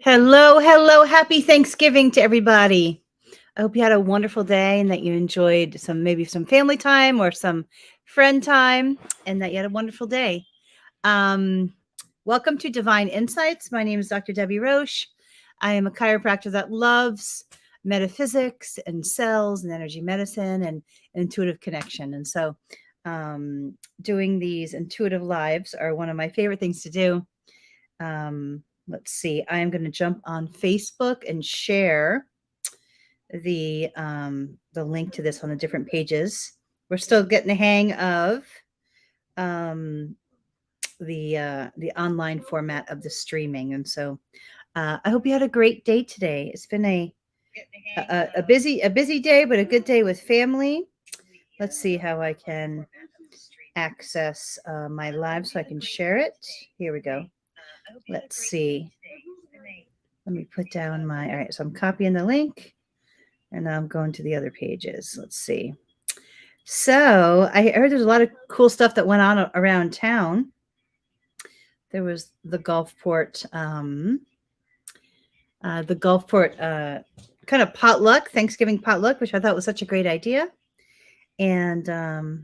Hello, hello. Happy Thanksgiving to everybody. I hope you had a wonderful day and that you enjoyed maybe some family time or some friend time and that you had a wonderful day. Um, Welcome to Divine Insights. My name is Dr. Debbie Roche. I am a chiropractor that loves metaphysics and cells and energy medicine and intuitive connection. And so, doing these intuitive lives are one of my favorite things to do. Let's see. I am going to jump on Facebook and share the link to this on the different pages. We're still getting the hang of um, the online format of the streaming, and so I hope you had a great day today. It's been a busy day, but a good day with family. Let's see how I can access my live so I can share it. Here we go. Let's see. Let me put down my, all right, so I'm copying the link and now I'm going to the other pages. Let's see. So I heard there's a lot of cool stuff that went on around town. There was the Gulfport kind of potluck, Thanksgiving potluck, which I thought was such a great idea. And a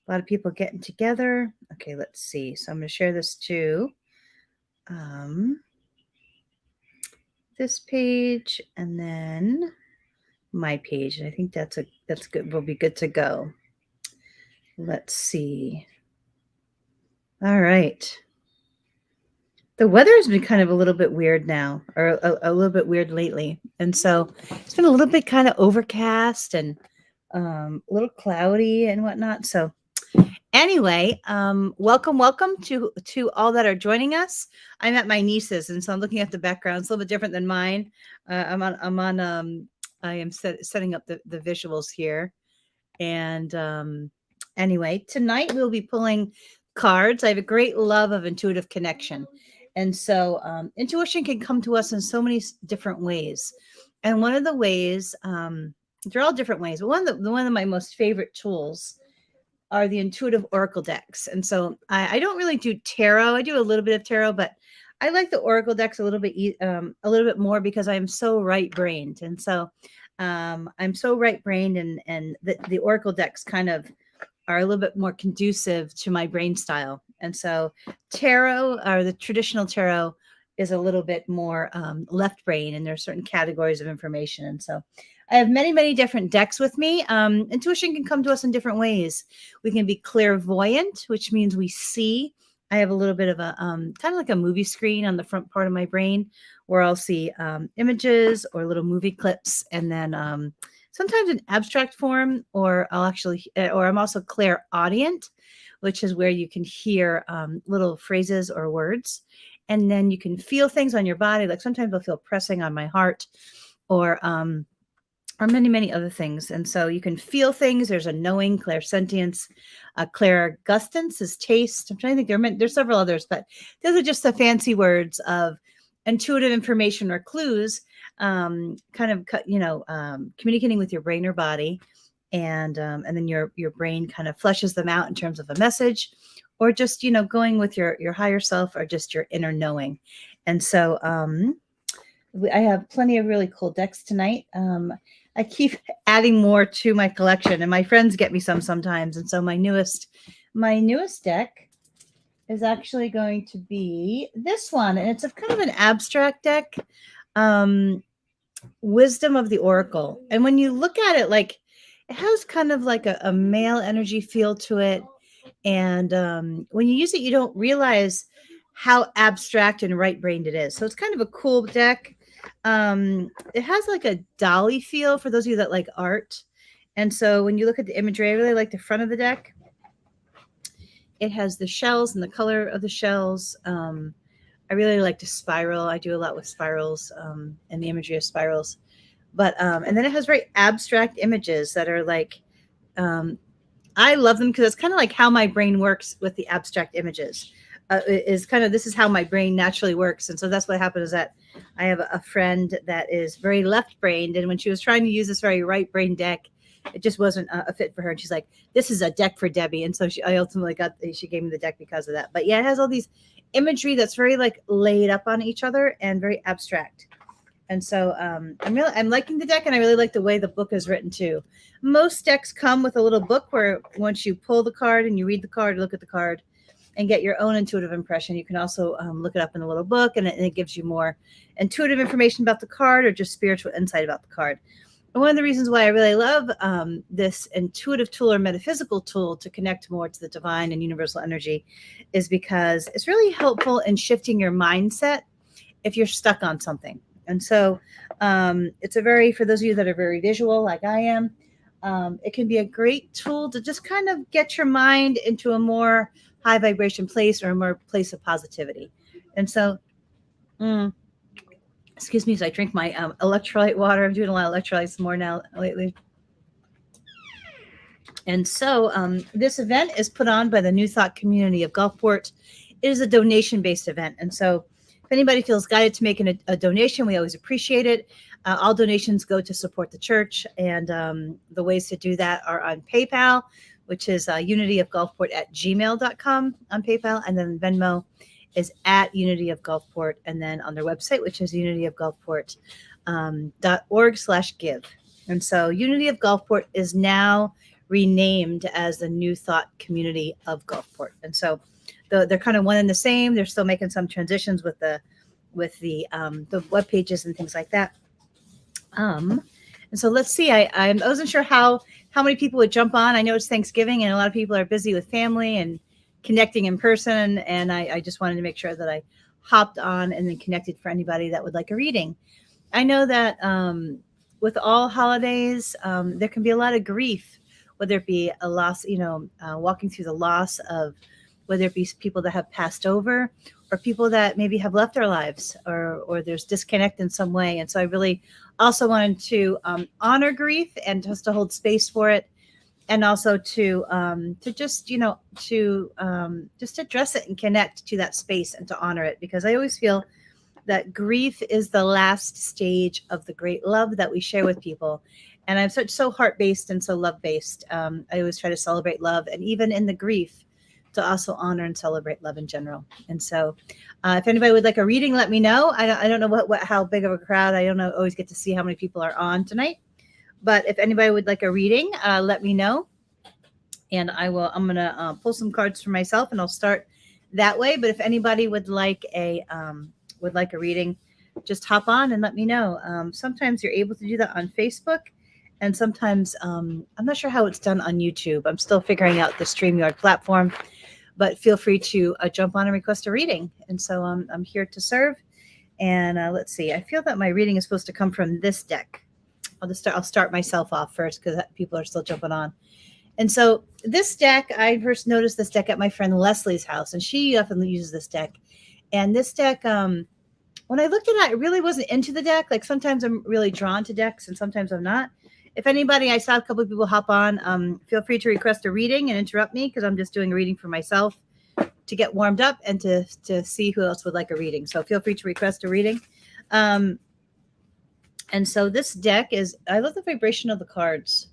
lot of people getting together. Okay, let's see. So I'm going to share this to this page and then my page. And I think that's good. We'll be good to go. Let's see. All right. The weather has been kind of a little bit weird now, or a little bit weird lately. And so it's been a little bit kind of overcast and a little cloudy and whatnot. So anyway, welcome to all that are joining us. I'm at my niece's, and so I'm looking at the background. It's a little bit different than mine. I am setting up the visuals here. And anyway, tonight we'll be pulling cards. I have a great love of intuitive connection. And so intuition can come to us in so many different ways. And one of the ways, they're all different ways, but one of my most favorite tools are the intuitive oracle decks. And so I don't really do tarot. I do a little bit of tarot, but I like the oracle decks a little bit more because I'm so right-brained. And so I'm so right-brained, and the oracle decks kind of are a little bit more conducive to my brain style. And so tarot, or the traditional tarot, is a little bit more left brain, and there are certain categories of information. And so I have many different decks with me. Intuition can come to us in different ways. We can be clairvoyant, which means we see. I have a little bit of a kind of like a movie screen on the front part of my brain where I'll see images or little movie clips, and then sometimes in abstract form, or I'm also clairaudient, which is where you can hear little phrases or words, and then you can feel things on your body. Like sometimes I'll feel pressing on my heart, or many other things. And so you can feel things. There's a knowing, clairsentience, clairgustance is taste. I'm trying to think. There's several others, but those are just the fancy words of intuitive information or clues, communicating with your brain or body, and then your brain kind of fleshes them out in terms of a message, or just going with your higher self, or just your inner knowing. And so I have plenty of really cool decks tonight. I keep adding more to my collection, and my friends get me some sometimes. And so my newest deck is actually going to be this one, and it's a kind of an abstract deck, Wisdom of the Oracle. And when you look at it, like, it has kind of like a male energy feel to it, and when you use it, you don't realize how abstract and right-brained it is. So it's kind of a cool deck. It has like a dolly feel for those of you that like art. And so when you look at the imagery, I really like the front of the deck. It has the shells and the color of the shells. I really like to spiral. I do a lot with spirals and the imagery of spirals. But and then it has very abstract images that are like, I love them because it's kind of like how my brain works with the abstract images. This is how my brain naturally works. And so that's what happened, is that I have a friend that is very left-brained, and when she was trying to use this very right-brain deck, it just wasn't a fit for her. And she's like, this is a deck for Debbie. And so she gave me the deck because of that. But yeah, it has all these imagery that's very like laid up on each other and very abstract. And so I'm liking the deck, and I really like the way the book is written too. Most decks come with a little book where once you pull the card and you read the card, look at the card, and get your own intuitive impression. You can also look it up in a little book, and it gives you more intuitive information about the card or just spiritual insight about the card. And one of the reasons why I really love this intuitive tool or metaphysical tool to connect more to the divine and universal energy is because it's really helpful in shifting your mindset if you're stuck on something. And so it's for those of you that are very visual like I am, it can be a great tool to just kind of get your mind into a more high vibration place or a more place of positivity. And so, excuse me as I drink my electrolyte water. I'm doing a lot of electrolytes more now lately. And so this event is put on by the New Thought community of Gulfport. It is a donation-based event. And so if anybody feels guided to make a donation, we always appreciate it. All donations go to support the church. And the ways to do that are on PayPal, which is unityofgulfport@gmail.com on PayPal. And then Venmo is @unityofgulfport. And then on their website, which is unityofgulfport.org/give. And so Unity of Gulfport is now renamed as the New Thought community of Gulfport. And so they're kind of one and the same. They're still making some transitions with the web pages and things like that. And so let's see. I wasn't sure how many people would jump on. I know it's Thanksgiving and a lot of people are busy with family and connecting in person. And I just wanted to make sure that I hopped on and then connected for anybody that would like a reading. I know that with all holidays, there can be a lot of grief, whether it be a loss, walking through the loss of, whether it be people that have passed over or people that maybe have left our lives or there's disconnect in some way. And so I really also wanted to honor grief and just to hold space for it. And also to just, just address it and connect to that space and to honor it, because I always feel that grief is the last stage of the great love that we share with people. And I'm so heart-based and so love-based. I always try to celebrate love, and even in the grief, to also honor and celebrate love in general. And so if anybody would like a reading, let me know. I don't know how big of a crowd. I don't always get to see how many people are on tonight. But if anybody would like a reading, let me know. And I'm going to pull some cards for myself, and I'll start that way. But if anybody would like a reading, just hop on and let me know. Sometimes you're able to do that on Facebook. And sometimes I'm not sure how it's done on YouTube. I'm still figuring out the StreamYard platform. But feel free to jump on and request a reading. And so I'm here to serve. And let's see. I feel that my reading is supposed to come from this deck. I'll start myself off first because people are still jumping on. And so this deck, I first noticed this deck at my friend Leslie's house, and she often uses this deck. And this deck, when I looked at it, I really wasn't into the deck. Like sometimes I'm really drawn to decks and sometimes I'm not. If anybody, I saw a couple of people hop on, feel free to request a reading and interrupt me because I'm just doing a reading for myself to get warmed up and to see who else would like a reading. So feel free to request a reading. And so this deck I love the vibration of the cards.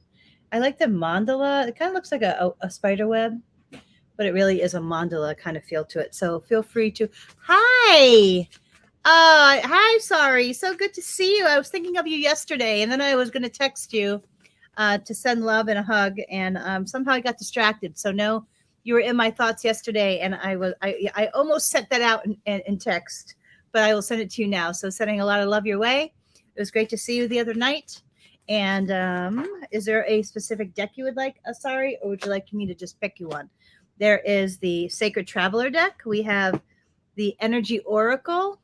I like the mandala. It kind of looks like a spider web, but it really is a mandala kind of feel to it. So feel free to, hi. Hi, sorry. So good to see you. I was thinking of you yesterday, and then I was going to text you to send love and a hug, and somehow I got distracted. So no, you were in my thoughts yesterday, and I almost sent that out in text, but I will send it to you now. So sending a lot of love your way. It was great to see you the other night. And is there a specific deck you would like, Asari, or would you like me to just pick you one? There is the Sacred Traveler deck. We have the Energy Oracle.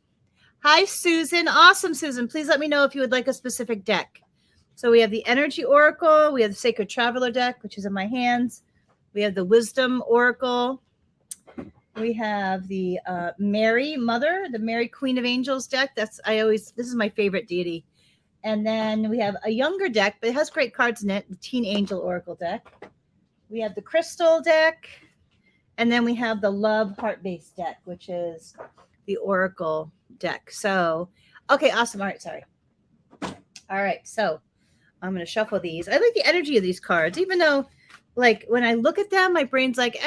Hi, Susan. Awesome, Susan. Please let me know if you would like a specific deck. So we have the Energy Oracle. We have the Sacred Traveler deck, which is in my hands. We have the Wisdom Oracle. We have the Mary Mother, the Mary Queen of Angels deck. This is my favorite deity. And then we have a younger deck, but it has great cards in it, the Teen Angel Oracle deck. We have the Crystal deck. And then we have the Love Heart-Based deck, which is the Oracle deck. So, okay, awesome. All right, sorry. All right, so I'm going to shuffle these. I like the energy of these cards, even though, like, when I look at them, my brain's like,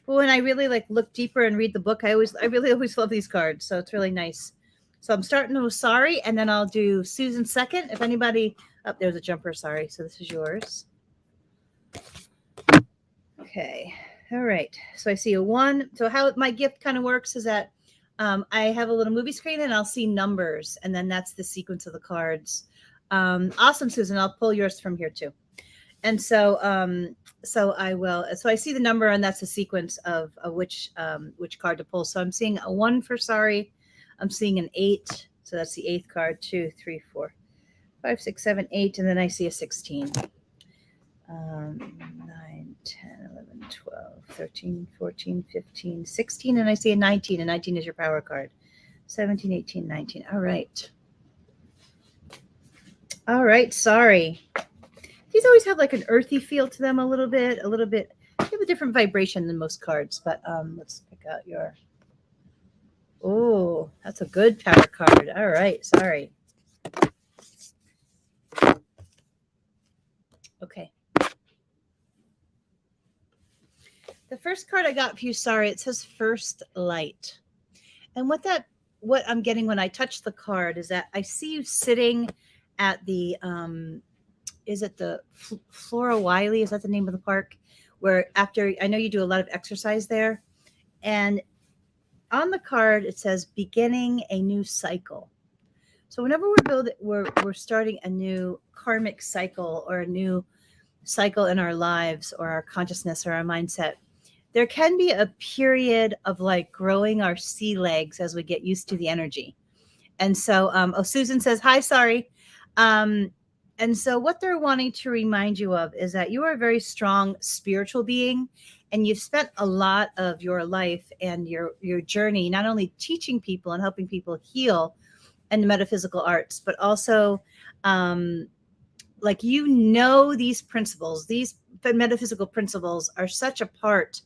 But when I really like look deeper and read the book, I really always love these cards. So it's really nice. So I'm starting with sorry, and then I'll do Susan second. If anybody, oh, there's a jumper. Sorry. So this is yours. Okay. All right. So I see a one. So how my gift kind of works is that I have a little movie screen and I'll see numbers, and then that's the sequence of the cards. Awesome, Susan. I'll pull yours from here too. And so, so I will. So I see the number, and that's a sequence of which card to pull. So I'm seeing a one for sorry. I'm seeing an eight. So that's the eighth card. 2, 3, 4, 5, 6, 7, 8, and then I see a 16. 9, 10, 11, 12, 13, 14, 15, 16, and I see a 19. And 19 is your power card. 17, 18, 19. All right. All right. Sorry. These always have like an earthy feel to them a little bit. They have a different vibration than most cards, but let's pick out your. Oh, that's a good power card. All right. Sorry. Okay. The first card I got for you, sorry, it says first light. And what I'm getting when I touch the card is that I see you sitting at the is it the Flora Wiley? Is that the name of the park? Where after I know you do a lot of exercise there, and on the card it says beginning a new cycle. So whenever we're starting a new karmic cycle or a new cycle in our lives or our consciousness or our mindset, there can be a period of like growing our sea legs as we get used to the energy. And so, Susan says, hi, sorry. And so what they're wanting to remind you of is that you are a very strong spiritual being, and you've spent a lot of your life and your journey not only teaching people and helping people heal and the metaphysical arts, but also like these principles, these metaphysical principles are such a part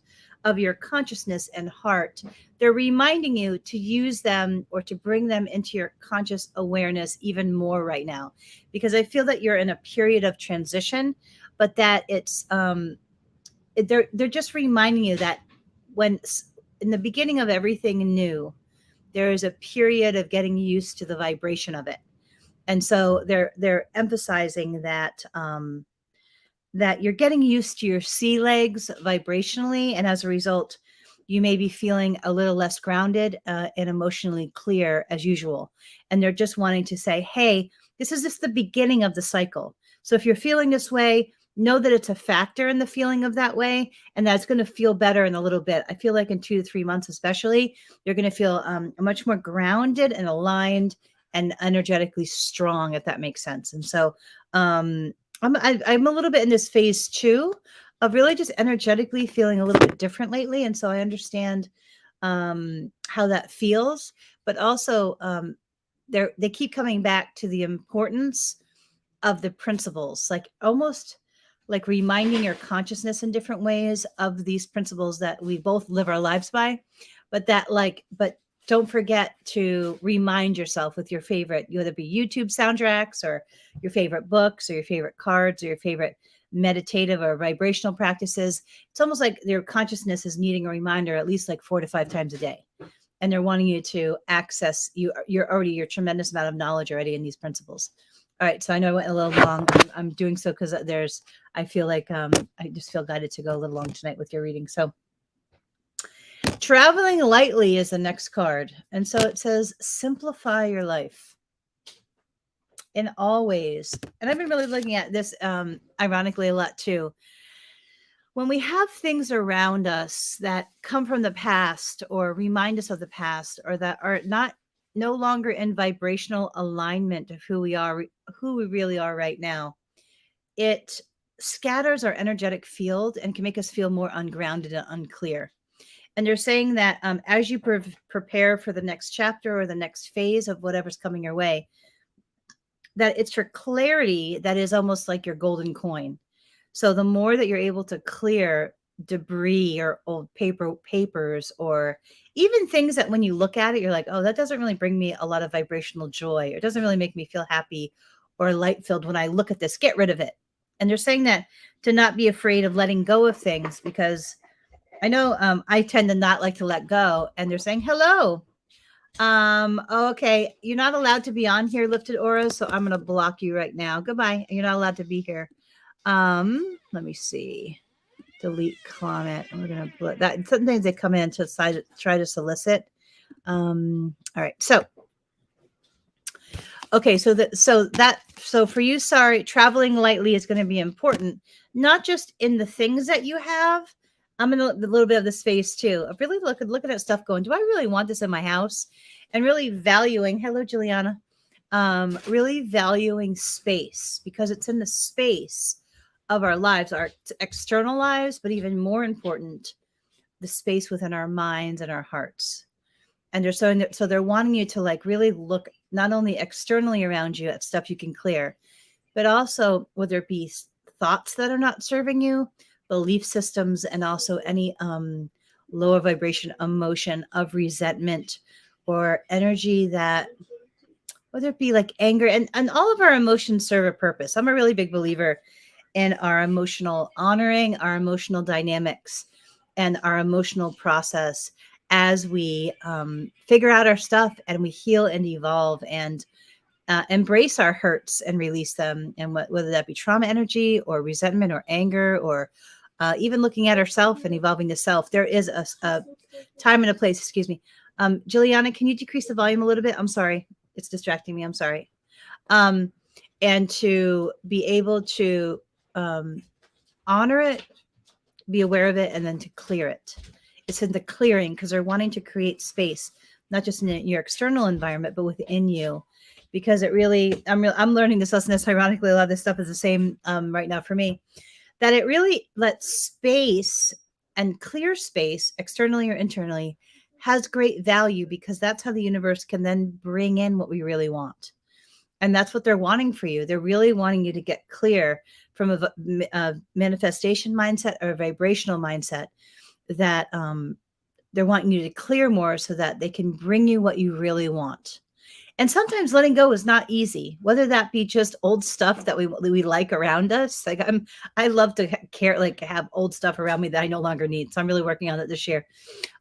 of your consciousness and heart. They're reminding you to use them or to bring them into your conscious awareness even more right now, because I feel that you're in a period of transition, but that it's they're just reminding you that when in the beginning of everything new, there is a period of getting used to the vibration of it. And so they're emphasizing that that you're getting used to your sea legs vibrationally, and as a result, you may be feeling a little less grounded and emotionally clear as usual. And they're just wanting to say, hey, this is just the beginning of the cycle. So if you're feeling this way, know that it's a factor in the feeling of that way, and that's going to feel better in a little bit. I feel like in 2 to 3 months, especially, you're going to feel much more grounded and aligned and energetically strong, if that makes sense. And so I'm a little bit in this phase 2 of really just energetically feeling a little bit different lately. And so I understand how that feels, but also they keep coming back to the importance of the principles, like almost like reminding your consciousness in different ways of these principles that we both live our lives by, but don't forget to remind yourself with your favorite, whether it be YouTube soundtracks or your favorite books or your favorite cards or your favorite meditative or vibrational practices. It's almost like your consciousness is needing a reminder at least like 4 to 5 times a day. And they're wanting you to access your tremendous amount of knowledge already in these principles. All right. So I know I went a little long. I'm doing so because I feel like I just feel guided to go a little long tonight with your reading. So traveling lightly is the next card. And so it says, simplify your life in all ways. And I've been really looking at this, ironically, a lot too. When we have things around us that come from the past or remind us of the past, or that are no longer in vibrational alignment of who we really are right now, it scatters our energetic field and can make us feel more ungrounded and unclear. And they're saying that as you prepare for the next chapter or the next phase of whatever's coming your way, that it's your clarity that is almost like your golden coin. So the more that you're able to clear debris or old papers, or even things that when you look at it, you're like, oh, that doesn't really bring me a lot of vibrational joy. It doesn't really make me feel happy or light filled when I look at this, get rid of it. And they're saying that to not be afraid of letting go of things, because I know I tend to not like to let go, and they're saying hello. Okay, you're not allowed to be on here, lifted auras, so I'm gonna block you right now. Goodbye. You're not allowed to be here. Let me see. Delete comment. And we're gonna that. Sometimes they come in to try to solicit. All right. So okay, so for you, sorry, traveling lightly is going to be important, not just in the things that you have. I'm in a little bit of the space too. Of really looking at stuff, going, do I really want this in my house? And really valuing. Hello, Juliana. Really valuing space, because it's in the space of our lives, our external lives, but even more important, the space within our minds and our hearts. And so they're wanting you to like really look not only externally around you at stuff you can clear, but also whether it be thoughts that are not serving you, belief systems, and also any lower vibration emotion of resentment or energy that, whether it be like anger, and all of our emotions serve a purpose. I'm a really big believer in our emotional honoring, our emotional dynamics, and our emotional process as we figure out our stuff and we heal and evolve and embrace our hurts and release them. And whether that be trauma energy or resentment or anger or even looking at ourself and evolving the self, there is a time and a place. Excuse me. Juliana, can you decrease the volume a little bit? I'm sorry. It's distracting me. I'm sorry. Um, and to be able to honor it, be aware of it, and then to clear it. It's in the clearing, because they're wanting to create space, not just in your external environment, but within you. Because it really, I'm learning this lesson. This ironically, a lot of this stuff is the same right now for me. That it really lets space and clear space, externally or internally, has great value, because that's how the universe can then bring in what we really want. And that's what they're wanting for you. They're really wanting you to get clear from a manifestation mindset or a vibrational mindset, that they're wanting you to clear more so that they can bring you what you really want. And sometimes letting go is not easy, whether that be just old stuff that we like around us. Like I love to have old stuff around me that I no longer need. So I'm really working on it this year.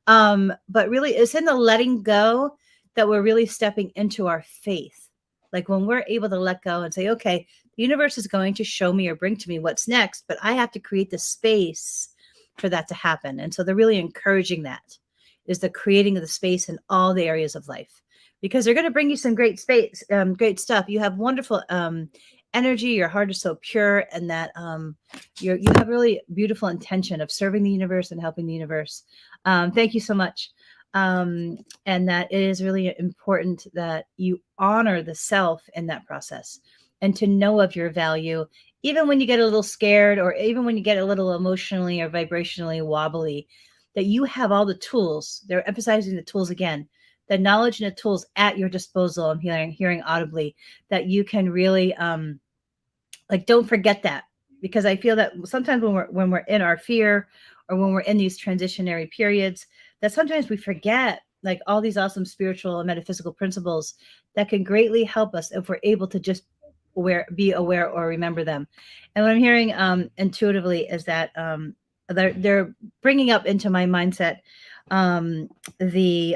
But really, it's in the letting go that we're really stepping into our faith. Like when we're able to let go and say, okay, the universe is going to show me or bring to me what's next, but I have to create the space for that to happen. And so they're really encouraging that, is the creating of the space in all the areas of life, because they're going to bring you some great space, great stuff. You have wonderful energy. Your heart is so pure, and that you have really beautiful intention of serving the universe and helping the universe. Thank you so much. And that it is really important that you honor the self in that process, and to know of your value, even when you get a little scared, or even when you get a little emotionally or vibrationally wobbly, that you have all the tools. They're emphasizing the tools again, the knowledge and the tools at your disposal. I'm hearing audibly that you can really like, don't forget that, because I feel that sometimes when we're in our fear, or when we're in these transitionary periods, that sometimes we forget like all these awesome spiritual and metaphysical principles that can greatly help us if we're able to just be aware or remember them. And what I'm hearing intuitively is that they're bringing up into my mindset the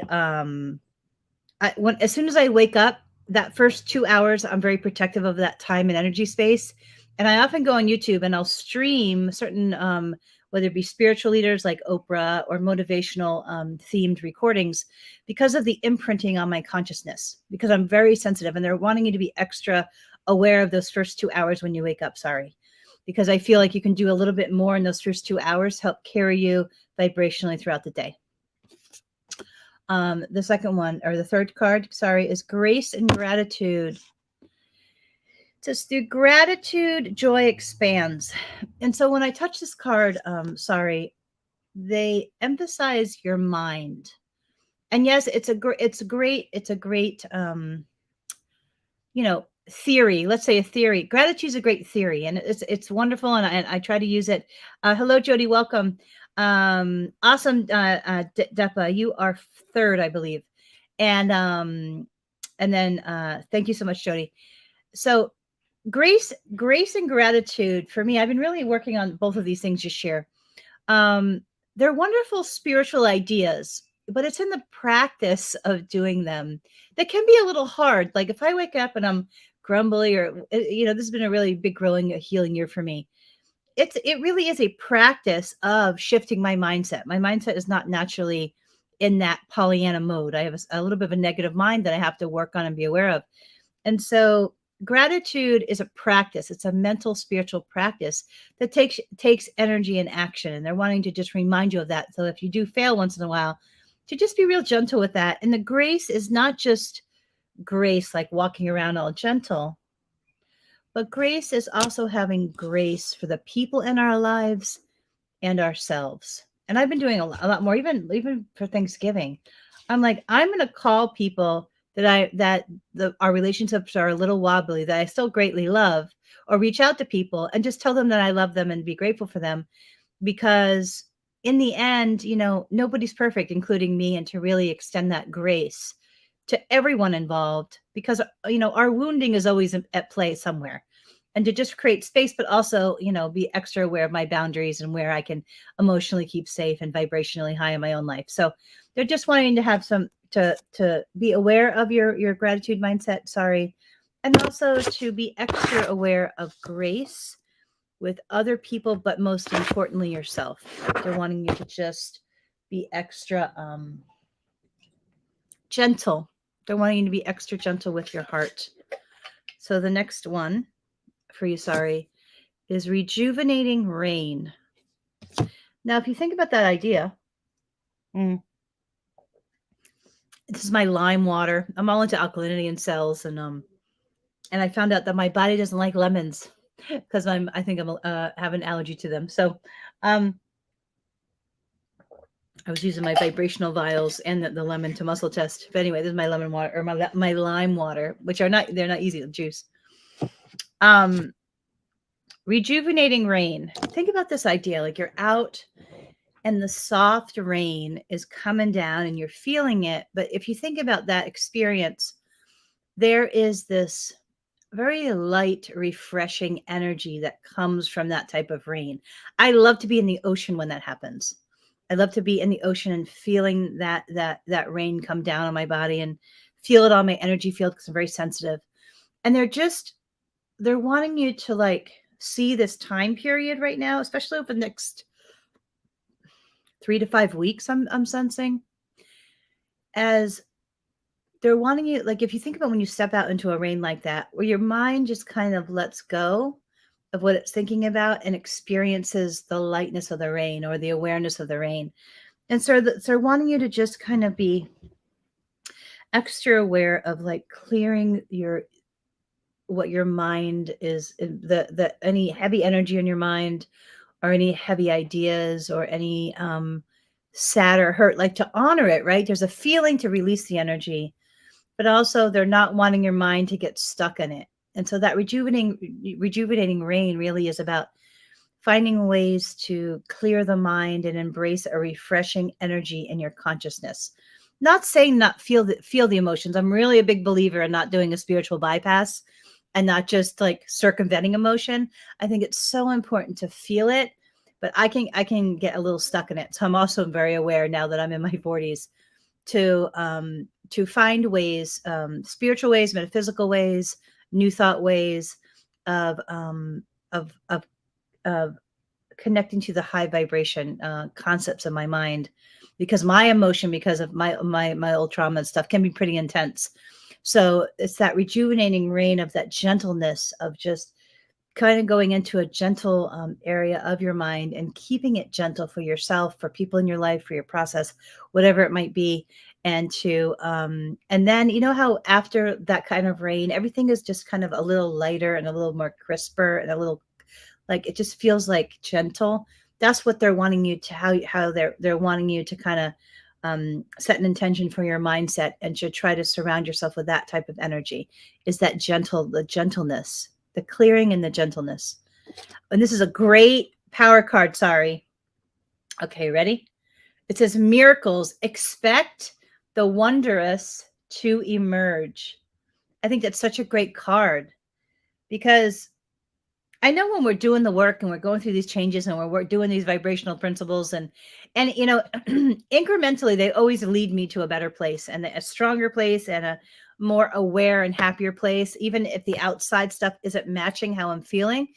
as soon as I wake up, that first 2 hours, I'm very protective of that time and energy space. And I often go on YouTube and I'll stream certain, whether it be spiritual leaders like Oprah, or motivational themed recordings, because of the imprinting on my consciousness, because I'm very sensitive, and they're wanting you to be extra aware of those first 2 hours when you wake up. Sorry. Because I feel like you can do a little bit more in those first 2 hours, help carry you vibrationally throughout the day. The second one, or the third card, sorry, is grace and gratitude. It says, through gratitude, joy expands. And so when I touch this card, sorry, they emphasize your mind. And yes, it's a great, theory. Let's say a theory. Gratitude is a great theory, and it's wonderful, and I try to use it. Hello, Jody, welcome. Awesome, Depa, you are third, I believe, and then thank you so much, Jody. So grace and gratitude for me, I've been really working on both of these things this year. they're wonderful spiritual ideas, but it's in the practice of doing them that can be a little hard. Like if I wake up and I'm grumbly, or this has been a really big growing healing year for me. It really is a practice of shifting my mindset. My mindset is not naturally in that Pollyanna mode. I have a little bit of a negative mind that I have to work on and be aware of. And so gratitude is a practice. It's a mental spiritual practice that takes energy and action. And they're wanting to just remind you of that. So if you do fail once in a while, to just be real gentle with that. And the grace is not just grace like walking around all gentle, but grace is also having grace for the people in our lives and ourselves. And I've been doing a lot more, even for Thanksgiving. I'm like, I'm going to call people that our relationships are a little wobbly, that I still greatly love, or reach out to people and just tell them that I love them and be grateful for them, because in the end, nobody's perfect, including me, and to really extend that grace to everyone involved, because our wounding is always at play somewhere, and to just create space, but also be extra aware of my boundaries and where I can emotionally keep safe and vibrationally high in my own life. So they're just wanting to have some to be aware of your gratitude mindset, sorry, and also to be extra aware of grace with other people, but most importantly yourself. They're wanting you to just be extra gentle. They're wanting you to be extra gentle with your heart. So the next one for you, sorry, is rejuvenating rain. Now, if you think about that idea, this is my lime water. I'm all into alkalinity and cells, and I found out that my body doesn't like lemons because I think I'm have an allergy to them. So, I was using my vibrational vials and the lemon to muscle test. But anyway, this is my lemon water, or my lime water, which they're not easy to juice. Rejuvenating rain. Think about this idea, like you're out and the soft rain is coming down and you're feeling it. But if you think about that experience, there is this very light, refreshing energy that comes from that type of rain. I love to be in the ocean when that happens. I love to be in the ocean and feeling that rain come down on my body and feel it on my energy field, because I'm very sensitive. And they're wanting you to like see this time period right now, especially over the next 3 to 5 weeks, I'm sensing, as they're wanting you, like, if you think about when you step out into a rain like that, where your mind just kind of lets go of what it's thinking about and experiences the lightness of the rain or the awareness of the rain. And so they're wanting you to just kind of be extra aware of like clearing what your mind is, the any heavy energy in your mind, or any heavy ideas, or any sad or hurt, like to honor it, right? There's a feeling to release the energy, but also they're not wanting your mind to get stuck in it. And so that rejuvenating rain really is about finding ways to clear the mind and embrace a refreshing energy in your consciousness. Not saying not feel the emotions. I'm really a big believer in not doing a spiritual bypass and not just like circumventing emotion. I think it's so important to feel it, but I can get a little stuck in it. So I'm also very aware now that I'm in my 40s to find ways, spiritual ways, metaphysical ways, new thought ways of connecting to the high vibration concepts in my mind, because my emotion, because of my old trauma and stuff, can be pretty intense. So it's that rejuvenating rain of that gentleness, of just kind of going into a gentle area of your mind and keeping it gentle for yourself, for people in your life, for your process, whatever it might be. And and then, how after that kind of rain, everything is just kind of a little lighter and a little more crisper and a little, like, it just feels like gentle. That's what they're wanting you to, how they're wanting you to kind of set an intention for your mindset, and to try to surround yourself with that type of energy, is that the gentleness, the clearing and the gentleness. And this is a great power card. Sorry. Okay, ready? It says, miracles, expect the wondrous to emerge. I think that's such a great card, because I know when we're doing the work and we're going through these changes and we're doing these vibrational principles and you know, incrementally, they always lead me to a better place and a stronger place and a more aware and happier place, even if the outside stuff isn't matching how I'm feeling.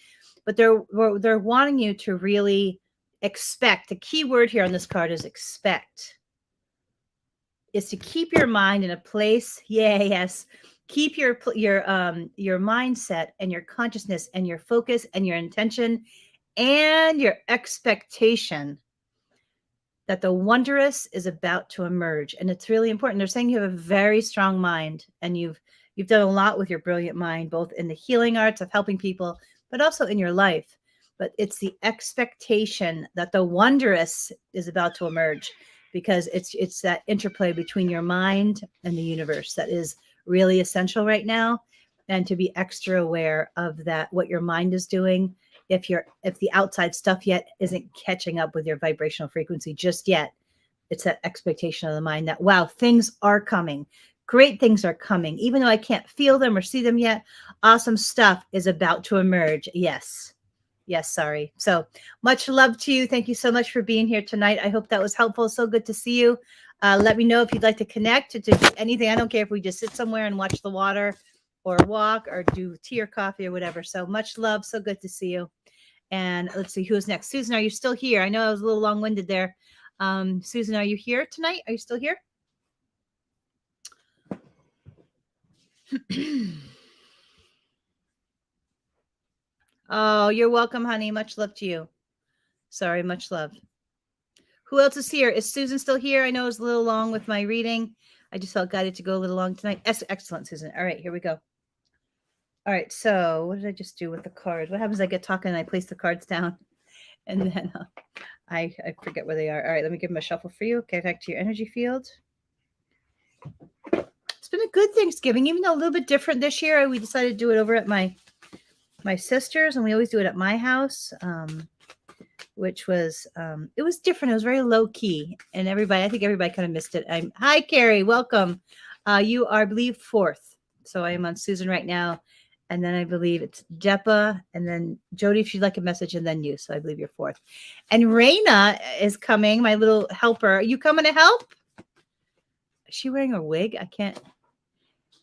But they're wanting you to really expect. The key word here on this card is expect. Is to keep your mind in a place. Yeah, yes. Keep your mindset and your consciousness and your focus and your intention and your expectation that the wondrous is about to emerge. And it's really important. They're saying you have a very strong mind and you've done a lot with your brilliant mind, both in the healing arts of helping people, but also in your life. But it's the expectation that the wondrous is about to emerge, because it's that interplay between your mind and the universe that is really essential right now. And to be extra aware of that, what your mind is doing, if the outside stuff yet isn't catching up with your vibrational frequency just yet. It's that expectation of the mind that, wow, things are coming. Great things are coming. Even though I can't feel them or see them yet, awesome stuff is about to emerge. Yes. Yes, sorry. So much love to you. Thank you so much for being here tonight. I hope that was helpful. So good to see you. Let me know if you'd like to connect to do anything. I don't care if we just sit somewhere and watch the water or walk or do tea or coffee or whatever. So much love. So good to see you. And let's see who's next. Susan, are you still here? I know I was a little long-winded there. Susan, are you here tonight? Are you still here? Oh, you're welcome, honey. Much love to you. Sorry, much love. Who else is here? Is Susan still here? I know it was a little long with my reading. I just felt guided to go a little long tonight. Excellent, Susan. All right, here we go. All right, so what did I just do with the cards? What happens? I get talking and I place the cards down, and then I forget where they are. All right, let me give them a shuffle for you. Okay, back to your energy field. It's been a good Thanksgiving, even though a little bit different this year. We decided to do it over at my sister's, and we always do it at my house, which was it was different. It was very low key, and I think everybody kind of missed it. Hi, Carrie, welcome. You are, I believe, 4th, so I am on Susan right now, and then I believe it's Depa, and then Jody, if you'd like a message, and then you. So I believe you're 4th, and Raina is coming, my little helper. Are you coming to help? Is she wearing a wig? I can't.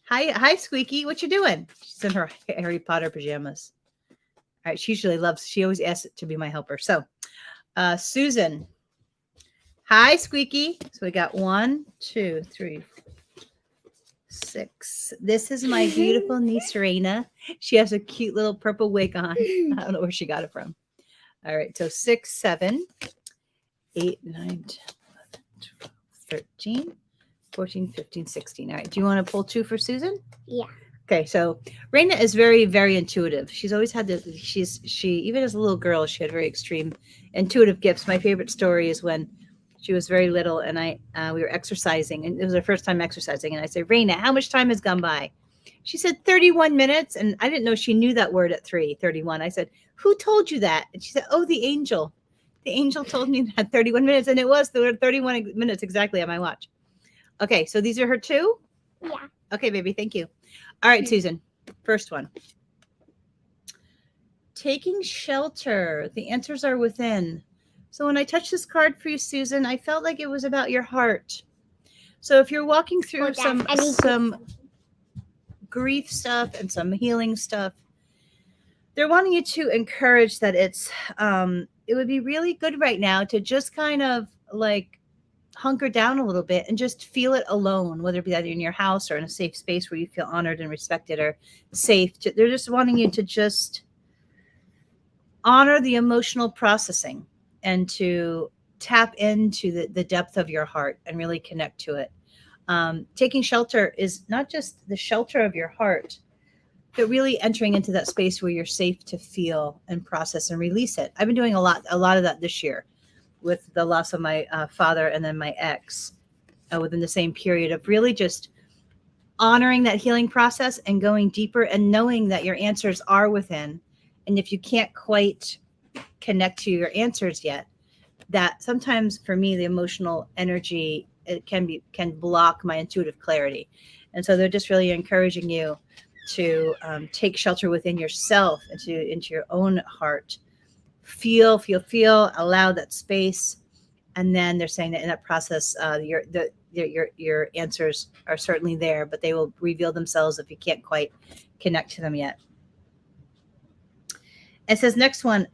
Hi, Squeaky. What you doing? She's in her Harry Potter pajamas. All right. She always asks to be my helper. So, Susan. Hi, Squeaky. So we got 1, 2, 3, 6. This is my beautiful niece, Raina. She has a cute little purple wig on. I don't know where she got it from. All right. So 6, 7, 8, 9, 10, 11, 12, 13. 14, 15, 16. All right. Do you want to pull 2 for Susan? Yeah. Okay. So Raina is very, very intuitive. She's always had this. She, even as a little girl, she had very extreme intuitive gifts. My favorite story is when she was very little and we were exercising, and it was her first time exercising. And I said, Raina, how much time has gone by? She said 31 minutes. And I didn't know she knew that word at 3:31. I said, who told you that? And she said, oh, the angel. The angel told me that 31 minutes. And it was 31 minutes exactly on my watch. Okay, so these are her 2? Yeah. Okay, baby, thank you. All right, Susan, first one. Taking shelter. The answers are within. So when I touched this card for you, Susan, I felt like it was about your heart. So if you're walking through some grief stuff and some healing stuff, they're wanting you to encourage that it would be really good right now to just kind of like hunker down a little bit and just feel it alone, whether it be that in your house or in a safe space where you feel honored and respected or safe. They're just wanting you to just honor the emotional processing and to tap into the depth of your heart and really connect to it. Taking shelter is not just the shelter of your heart, but really entering into that space where you're safe to feel and process and release it. I've been doing a lot of that this year, with the loss of my father and then my ex within the same period, of really just honoring that healing process and going deeper and knowing that your answers are within. And if you can't quite connect to your answers yet, that sometimes for me, the emotional energy, it can block my intuitive clarity. And so they're just really encouraging you to take shelter within yourself, into your own heart. Feel, allow that space. And then they're saying that in that process, your answers are certainly there, but they will reveal themselves if you can't quite connect to them yet. It says next one,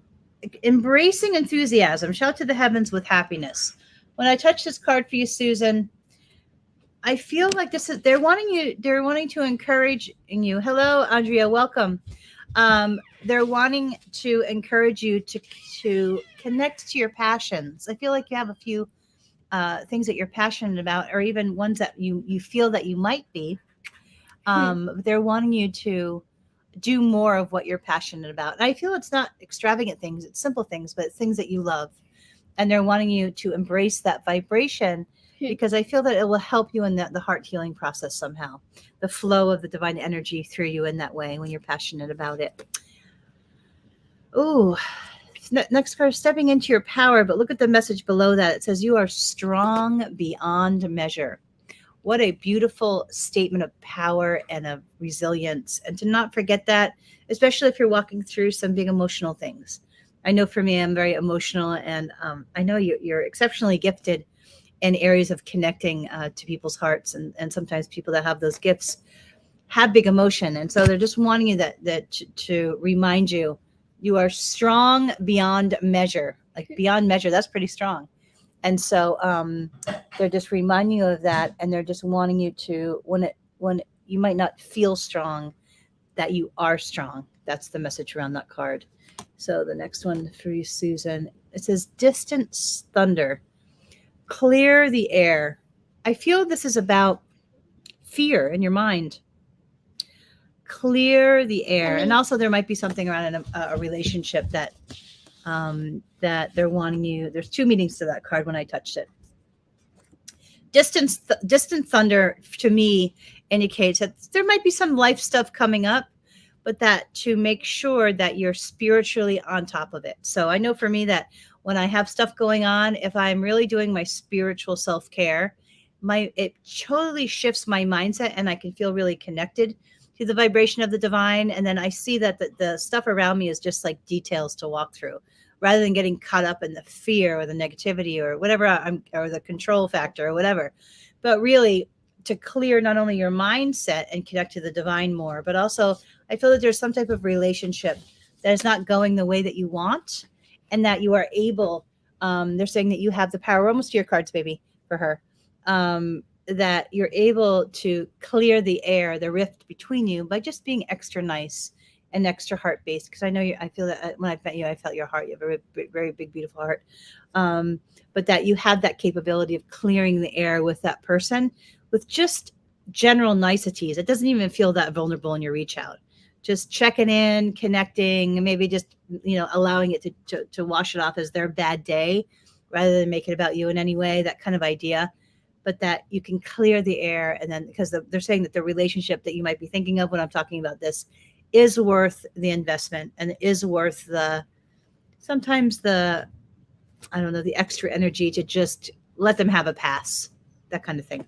embracing enthusiasm, shout to the heavens with happiness. When I touch this card for you, Susan, I feel like they're wanting to encourage you. Hello, Andrea, welcome. They're wanting to encourage you to connect to your passions. I feel like you have a few things that you're passionate about, or even ones that you feel that you might be. They're wanting you to do more of what you're passionate about. And I feel it's not extravagant things, it's simple things, but it's things that you love. And they're wanting you to embrace that vibration, because I feel that it will help you in the heart healing process somehow. The flow of the divine energy through you in that way when you're passionate about it. Ooh, next card, stepping into your power. But look at the message below that. It says you are strong beyond measure. What a beautiful statement of power and of resilience. And to not forget that, especially if you're walking through some big emotional things. I know for me, I'm very emotional, and I know you're exceptionally gifted in areas of connecting to people's hearts. And sometimes people that have those gifts have big emotion. And so they're just wanting you to remind you, you are strong beyond measure, like beyond measure. That's pretty strong. And so they're just reminding you of that, and they're just wanting you to, when you might not feel strong, that you are strong. That's the message around that card. So the next one for you, Susan, it says distant thunder, clear the air. I feel this is about fear in your mind. Clear the air. And also there might be something around a relationship that they're wanting you. There's two meanings to that card when I touched it. Distant thunder to me indicates that there might be some life stuff coming up, but that to make sure that you're spiritually on top of it. So I know for me that when I have stuff going on, if I'm really doing my spiritual self-care, it totally shifts my mindset, and I can feel really connected to the vibration of the divine. And then I see that the stuff around me is just like details to walk through, rather than getting caught up in the fear or the negativity or whatever, or the control factor or whatever. But really to clear not only your mindset and connect to the divine more, but also I feel that there's some type of relationship that is not going the way that you want, and that you are able, they're saying that you have the power, almost to your cards, baby, for her, that you're able to clear the air, the rift between you, by just being extra nice and extra heart-based. Because I know I feel that when I met you, I felt your heart. You have a very, very big, beautiful heart. But that you have that capability of clearing the air with that person with just general niceties. It doesn't even feel that vulnerable in your reach out. Just checking in, connecting, and maybe just, allowing it to wash it off as their bad day, rather than make it about you in any way, that kind of idea. But that you can clear the air. And then, because they're saying that the relationship that you might be thinking of when I'm talking about this is worth the investment, and is worth the extra energy to just let them have a pass, that kind of thing.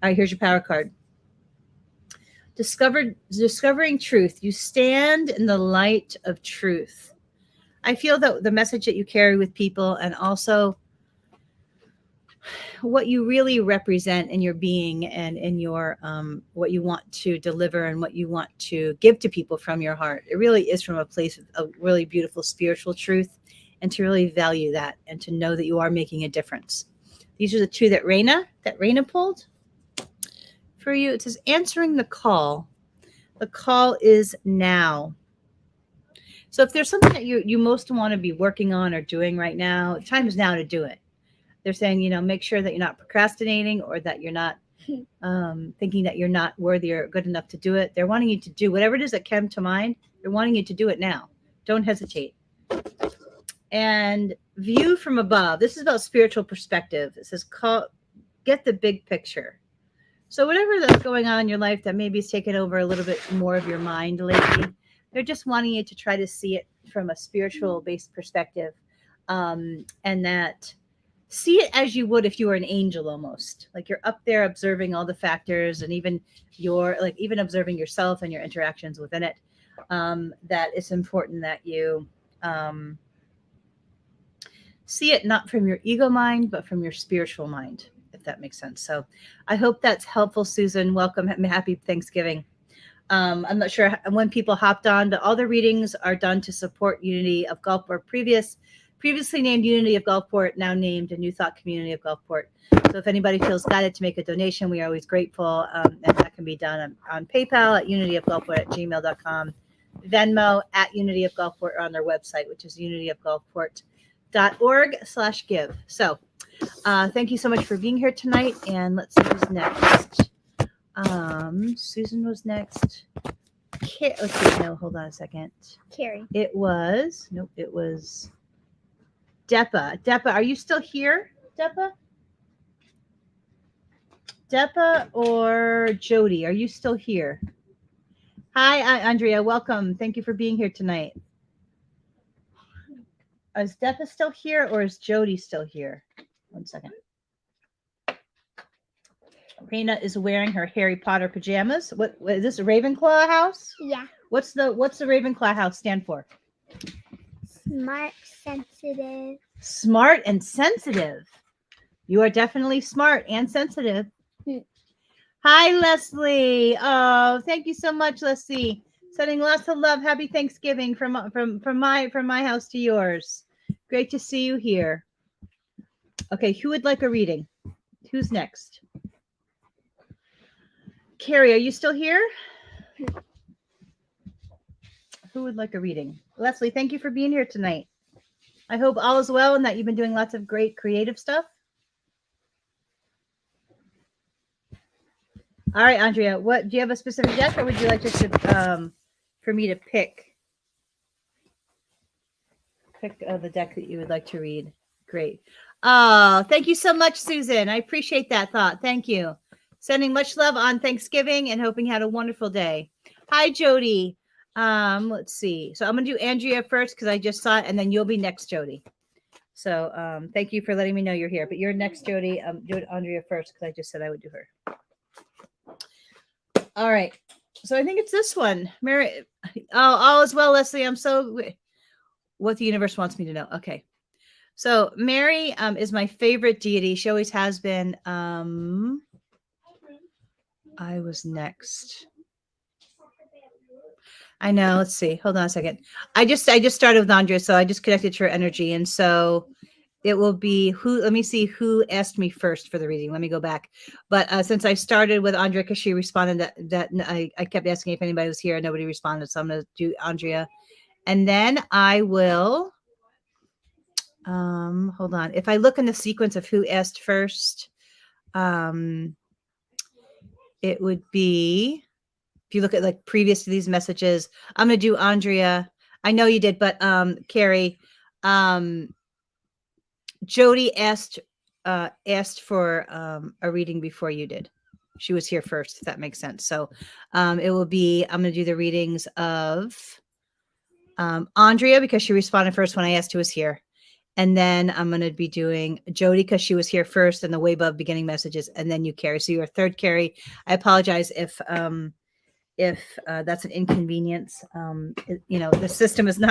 All right, here's your power card. Discovering truth. You stand in the light of truth. I feel that the message that you carry with people, and also what you really represent in your being, and in your what you want to deliver, and what you want to give to people from your heart. It really is from a place of really beautiful spiritual truth, and to really value that, and to know that you are making a difference. These are the two that Raina pulled for you. It says answering the call. The call is now. So if there's something that you most want to be working on or doing right now, time is now to do it. They're saying, make sure that you're not procrastinating, or that you're not thinking that you're not worthy or good enough to do it. They're wanting you to do whatever it is that came to mind. They're wanting you to do it now. Don't hesitate. And view from above. This is about spiritual perspective. It says, get the big picture. So whatever that's going on in your life that maybe is taking over a little bit more of your mind lately, they're just wanting you to try to see it from a spiritual based perspective. And that see it as you would if you were an angel, almost like you're up there observing all the factors, and even even observing yourself and your interactions within it. That it's important that you um, see it not from your ego mind, but from your spiritual mind, if that makes sense. So I hope that's helpful, Susan. Welcome. Happy Thanksgiving. I'm not sure when people hopped on, but all the readings are done to support Unity of Gulfport, previously named Unity of Gulfport, now named a New Thought Community of Gulfport. So if anybody feels guided to make a donation, we are always grateful. And that can be done on PayPal at unityofgulfport@gmail.com, Venmo at Unity of Gulfport, or on their website, which is unityofgulfport.org/give. So thank you so much for being here tonight. And let's see who's next. Susan was next. Let's see. No, hold on a second. Carrie. It was Depa. Depa, are you still here? Depa or Jody, are you still here? Hi, Andrea. Welcome. Thank you for being here tonight. Is Depa still here, or is Jody still here? 1 second. Raina is wearing her Harry Potter pajamas. What is this, a Ravenclaw house? Yeah. What's the Ravenclaw house stand for? Smart, sensitive. Smart and sensitive. You are definitely smart and sensitive. Hi, Leslie. Oh, thank you so much, Leslie. Sending lots of love. Happy Thanksgiving from my house to yours. Great to see you here. Okay, who would like a reading? Who's next? Carrie, are you still here? Who would like a reading? Leslie, thank you for being here tonight. I hope all is well and that you've been doing lots of great creative stuff. All right, Andrea, what do you have a specific deck, or would you like just to for me to pick the deck that you would like to read? Great. Oh, thank you so much, Susan. I appreciate that thought. Thank you. Sending much love on Thanksgiving and hoping you had a wonderful day. Hi, Jody. Let's see. So I'm going to do Andrea first because I just saw it, and then you'll be next, Jody. So thank you for letting me know you're here. But you're next, Jody. Do it, Andrea, first, because I just said I would do her. All right. So I think it's this one. Mary. Oh, all is well, Leslie. I'm so what the universe wants me to know. Okay. So Mary is my favorite deity. She always has been. I was next. I know. Let's see. Hold on a second. I just started with Andrea, so I just connected to her energy, and so it will be who. Let me see who asked me first for the reading. Let me go back. But since I started with Andrea, because she responded that I kept asking if anybody was here, and nobody responded, so I'm going to do Andrea, and then I will. Hold on. If I look in the sequence of who asked first, it would be, if you look at like previous to these messages, I'm going to do Andrea. I know you did, but Carrie, Jody asked for a reading before you did. She was here first, if that makes sense. So it will be, I'm going to do the readings of Andrea because she responded first when I asked who was here. And then I'm going to be doing Jody because she was here first and the way above beginning messages. And then you, Carrie. So you're third, Carrie. I apologize if that's an inconvenience. The system is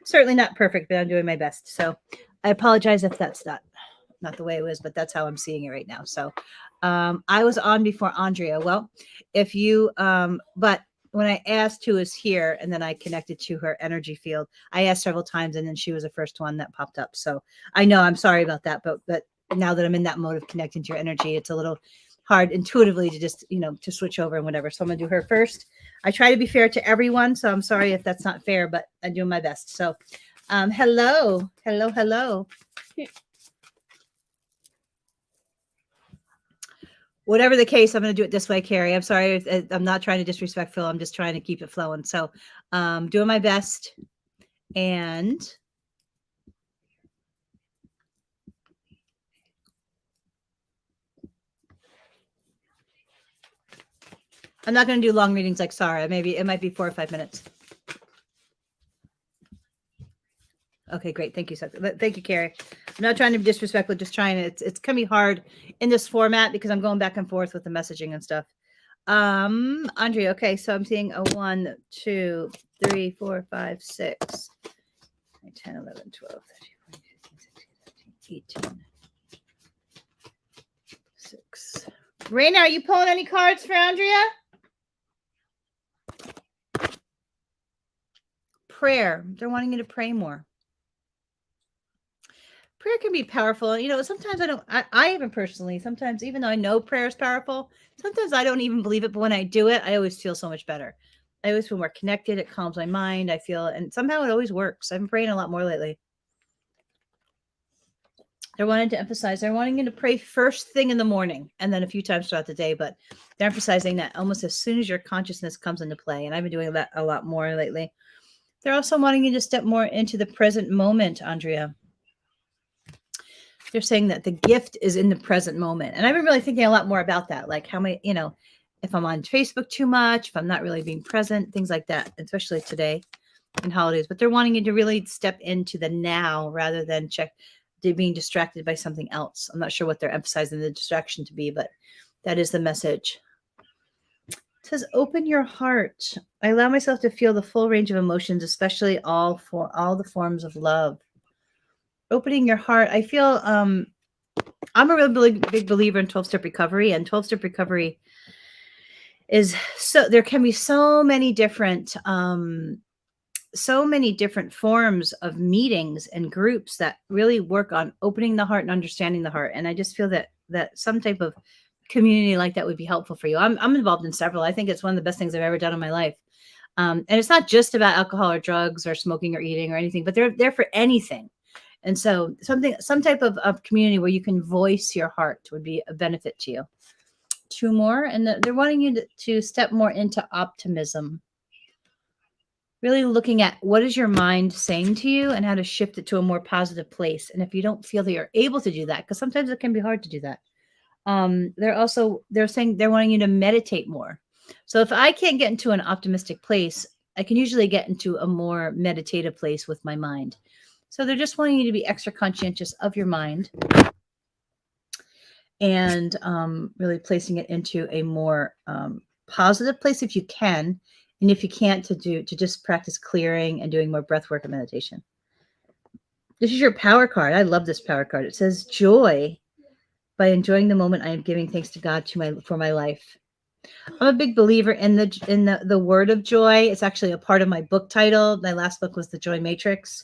certainly not perfect, but I'm doing my best. So I apologize if that's not the way it was, but that's how I'm seeing it right now. So I was on before Andrea. Well, if you, but when I asked who is here and then I connected to her energy field, I asked several times and then she was the first one that popped up. So I know I'm sorry about that, but now that I'm in that mode of connecting to your energy, it's a little hard intuitively to just, to switch over and whatever. So I'm going to do her first. I try to be fair to everyone. So I'm sorry if that's not fair, but I'm doing my best. So hello. Whatever the case, I'm going to do it this way, Carrie. I'm sorry. I'm not trying to disrespect Phil. I'm just trying to keep it flowing. So doing my best. And I'm not going to do long readings like Sarah. Maybe it might be 4 or 5 minutes. Okay, great. Thank you, thank you, Carrie. I'm not trying to be disrespectful, just trying to. It's gonna be hard in this format because I'm going back and forth with the messaging and stuff. Andrea. Okay, so I'm seeing a 1, 2, 3, 4, 5, 6, 10, 11, 12, 13, 14, 15, 16, 17, 18, 6. Raina, are you pulling any cards for Andrea? Prayer. They're wanting you to pray more. Prayer can be powerful. Sometimes I even personally, sometimes, even though I know prayer is powerful, sometimes I don't even believe it. But when I do it, I always feel so much better. I always feel more connected. It calms my mind. I feel, and somehow it always works. I've been praying a lot more lately. They're wanting to emphasize, they're wanting you to pray first thing in the morning and then a few times throughout the day. But they're emphasizing that almost as soon as your consciousness comes into play. And I've been doing that a lot more lately. They're also wanting you to step more into the present moment, Andrea. They're saying that the gift is in the present moment. And I've been really thinking a lot more about that. Like how many, if I'm on Facebook too much, if I'm not really being present, things like that, especially today and holidays. But they're wanting you to really step into the now rather than being distracted by something else. I'm not sure what they're emphasizing the distraction to be, but that is the message. It says, open your heart. I allow myself to feel the full range of emotions, especially all the forms of love. Opening your heart. I feel I'm a really big believer in 12-step recovery, and 12-step recovery is there can be so many different forms of meetings and groups that really work on opening the heart and understanding the heart. And I just feel that some type of community like that would be helpful for you. I'm involved in several. I think it's one of the best things I've ever done in my life. And it's not just about alcohol or drugs or smoking or eating or anything, but they're there for anything. And so some type of community where you can voice your heart would be a benefit to you. 2 more, and they're wanting you to step more into optimism. Really looking at what is your mind saying to you and how to shift it to a more positive place. And if you don't feel that you're able to do that, because sometimes it can be hard to do that. They're saying they're wanting you to meditate more. So if I can't get into an optimistic place, I can usually get into a more meditative place with my mind. So they're just wanting you to be extra conscientious of your mind and really placing it into a more positive place if you can. And if you can't, to just practice clearing and doing more breath work and meditation. This is your power card. I love this power card. It says joy. By enjoying the moment, I am giving thanks to God for my life. I'm a big believer in the word of joy. It's actually a part of my book title. My last book was The Joy Matrix.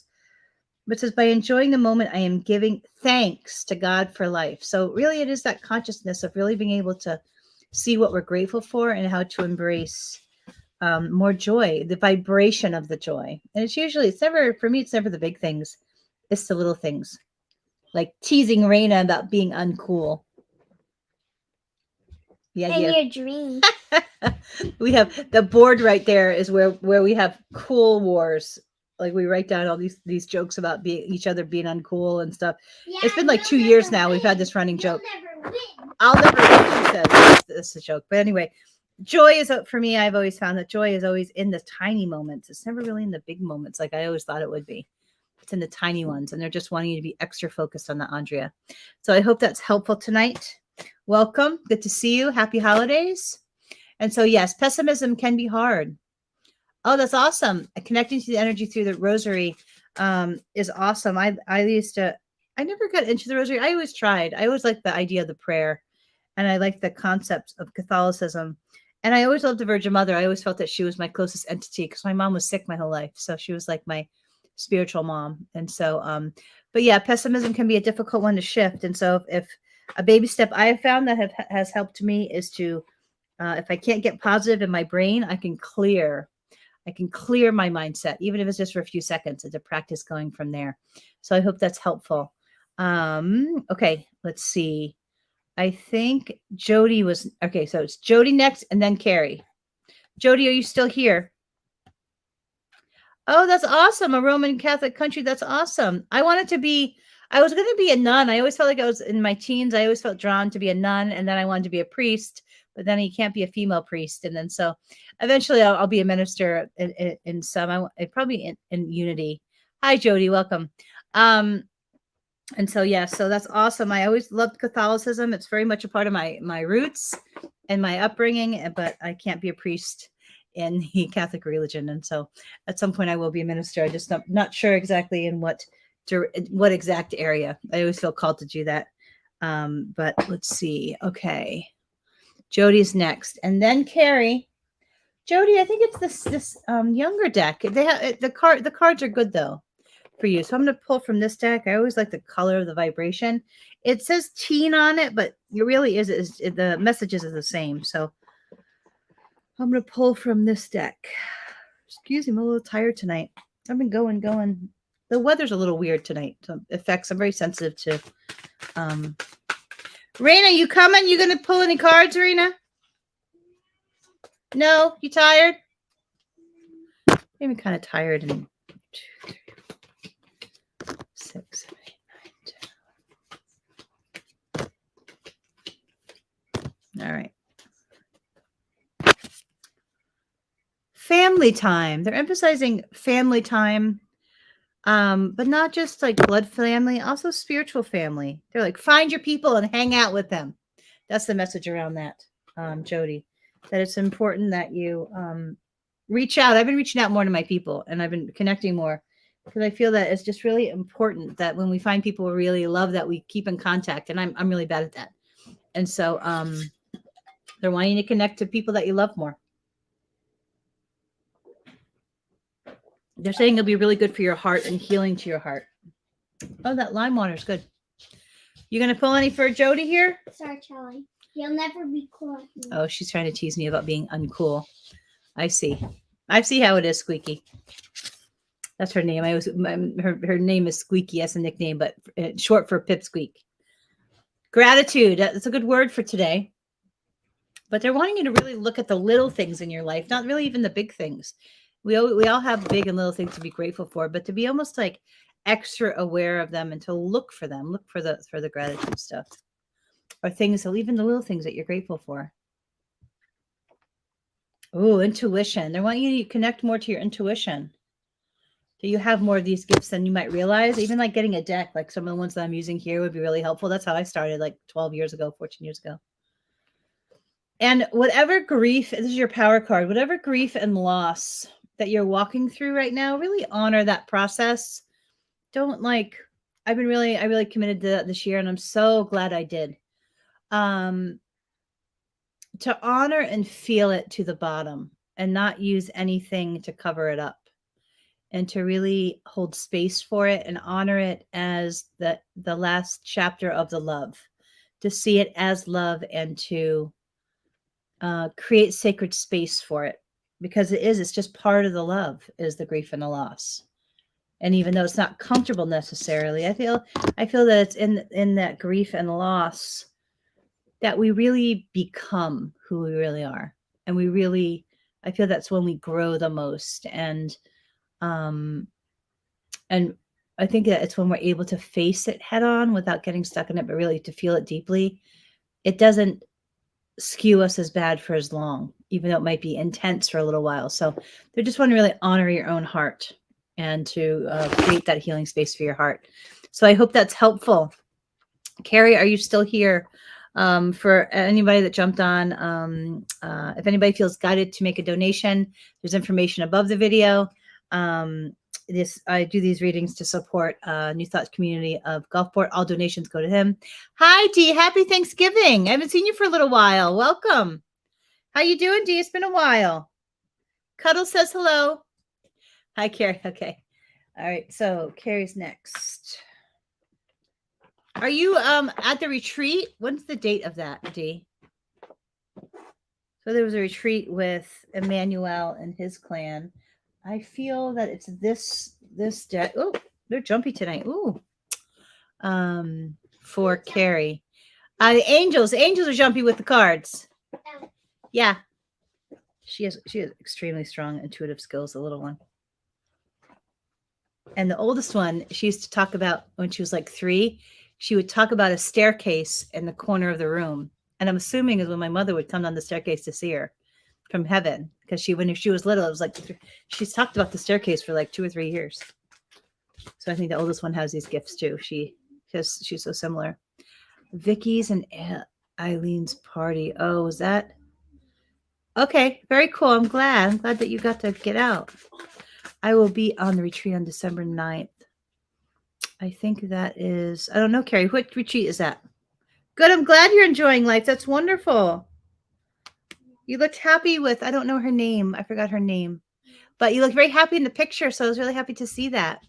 But it says, by enjoying the moment, I am giving thanks to God for life. So really, it is that consciousness of really being able to see what we're grateful for and how to embrace more joy, the vibration of the joy. And it's never the big things. It's the little things, like teasing Raina about being uncool. Yeah. In your dream. We have the board right there is where we have cool wars. Like we write down all these jokes about each other being uncool and stuff. Yeah, it's been like 2 years now. We've had this running joke. I'll never win, she says. This is a joke. But anyway, joy is for me. I've always found that joy is always in the tiny moments. It's never really in the big moments like I always thought it would be. It's in the tiny ones. And they're just wanting you to be extra focused on that, Andrea. So I hope that's helpful tonight. Welcome. Good to see you. Happy holidays. And so, yes, pessimism can be hard. Oh, that's awesome. Connecting to the energy through the rosary is awesome. I never got into the rosary. I always tried. I always liked the idea of the prayer, and I liked the concept of Catholicism. And I always loved the Virgin Mother. I always felt that she was my closest entity because my mom was sick my whole life. So she was like my spiritual mom. And so, but yeah, pessimism can be a difficult one to shift. And so if a baby step I have found that has helped me is to, if I can't get positive in my brain, I can clear my mindset, even if it's just for a few seconds. It's a practice going from there. So I hope that's helpful. Okay, let's see. I think Jody was, okay, so it's Jody next and then Carrie. Jody, are you still here? Oh, that's awesome. A Roman Catholic country. That's awesome. I was going to be a nun. I always felt like I was in my teens. I always felt drawn to be a nun. And then I wanted to be a priest, but then you can't be a female priest. And then so eventually I'll be a minister in some, probably in Unity. Hi, Jody. Welcome. Um, and so yeah, so that's awesome. I always loved Catholicism. It's very much a part of my roots and my upbringing, but I can't be a priest in the Catholic religion. And so at some point I will be a minister. I just not sure exactly in what exact area. I always feel called to do that. But let's see. Okay. Jody's next. And then Carrie. Jody, I think it's this younger deck. They have the cards are good though for you. So I'm going to pull from this deck. I always like the color of the vibration. It says teen on it, but it really is the messages are the same. So I'm going to pull from this deck. Excuse me, I'm a little tired tonight. I've been going. The weather's a little weird tonight. So effects. I'm very sensitive to. Raina, you coming? You going to pull any cards, Raina? No, you tired? Maybe kind of tired and 2, 3, 6, 7, 8, 9, 10. All right. Family time. They're emphasizing family time, but not just like blood family, also spiritual family. They're like, find your people and hang out with them. That's the message around that, Jody, that it's important that you reach out. I've been reaching out more to my people and I've been connecting more because I feel that it's just really important that when we find people we really love that we keep in contact. And I'm really bad at that. And so they're wanting to connect to people that you love more. They're saying it'll be really good for your heart and healing to your heart. Oh, that lime water is good. You going to pull any for Jody here? Sorry, Charlie. You'll never be cool. Oh, she's trying to tease me about being uncool. I see how it is, Squeaky. That's her name. Her name is Squeaky as a nickname, but short for Pipsqueak. Gratitude. That's a good word for today. But they're wanting you to really look at the little things in your life, not really even the big things. We all have big and little things to be grateful for, but to be almost like extra aware of them and to look for them, look for the gratitude stuff or things, so even the little things that you're grateful for. Oh, intuition. They want you to connect more to your intuition. Do you have more of these gifts than you might realize? Even like getting a deck, like some of the ones that I'm using here would be really helpful. That's how I started like 12 years ago, 14 years ago. And whatever grief, this is your power card, whatever grief and loss that you're walking through right now, really honor that process. Don't I really committed to that this year and I'm so glad I did. To honor and feel it to the bottom and not use anything to cover it up and to really hold space for it and honor it as the last chapter of the love, to see it as love and to create sacred space for it because it's just part of the love is the grief and the loss. And even though it's not comfortable necessarily, I feel that it's in that grief and loss that we really become who we really are. And I feel that's when we grow the most. And I think that it's when we're able to face it head on without getting stuck in it, but really to feel it deeply. It doesn't skew us as bad for as long, even though it might be intense for a little while. So they just want to really honor your own heart and to create that healing space for your heart. So I hope that's helpful. Carrie, are you still here? For anybody that jumped on, if anybody feels guided to make a donation, there's information above the video. I do these readings to support New Thoughts community of Gulfport. All donations go to him. Hi, Dee. Happy Thanksgiving. I haven't seen you for a little while. Welcome. How you doing, Dee? It's been a while. Cuddle says hello. Hi, Carrie. Okay. All right. So Carrie's next. Are you at the retreat? When's the date of that, Dee? So there was a retreat with Emmanuel and his clan. I feel that it's this deck. Oh, they're jumpy tonight. Ooh. For Carrie. The angels are jumpy with the cards. Yeah. She has extremely strong intuitive skills, the little one. And the oldest one, she used to talk about when she was like 3, she would talk about a staircase in the corner of the room. And I'm assuming is when my mother would come down the staircase to see her from heaven. Because when she was little, it was like, she's talked about the staircase for like 2 or 3 years. So I think the oldest one has these gifts too. Because she's so similar. Vicky's and Eileen's party. Oh, is that okay? Very cool. I'm glad that you got to get out. I will be on the retreat on December 9th. I think that is, I don't know, Carrie, what retreat is that? Good. I'm glad you're enjoying life. That's wonderful. You looked happy with, I don't know her name. I forgot her name, but you look very happy in the picture. So I was really happy to see that.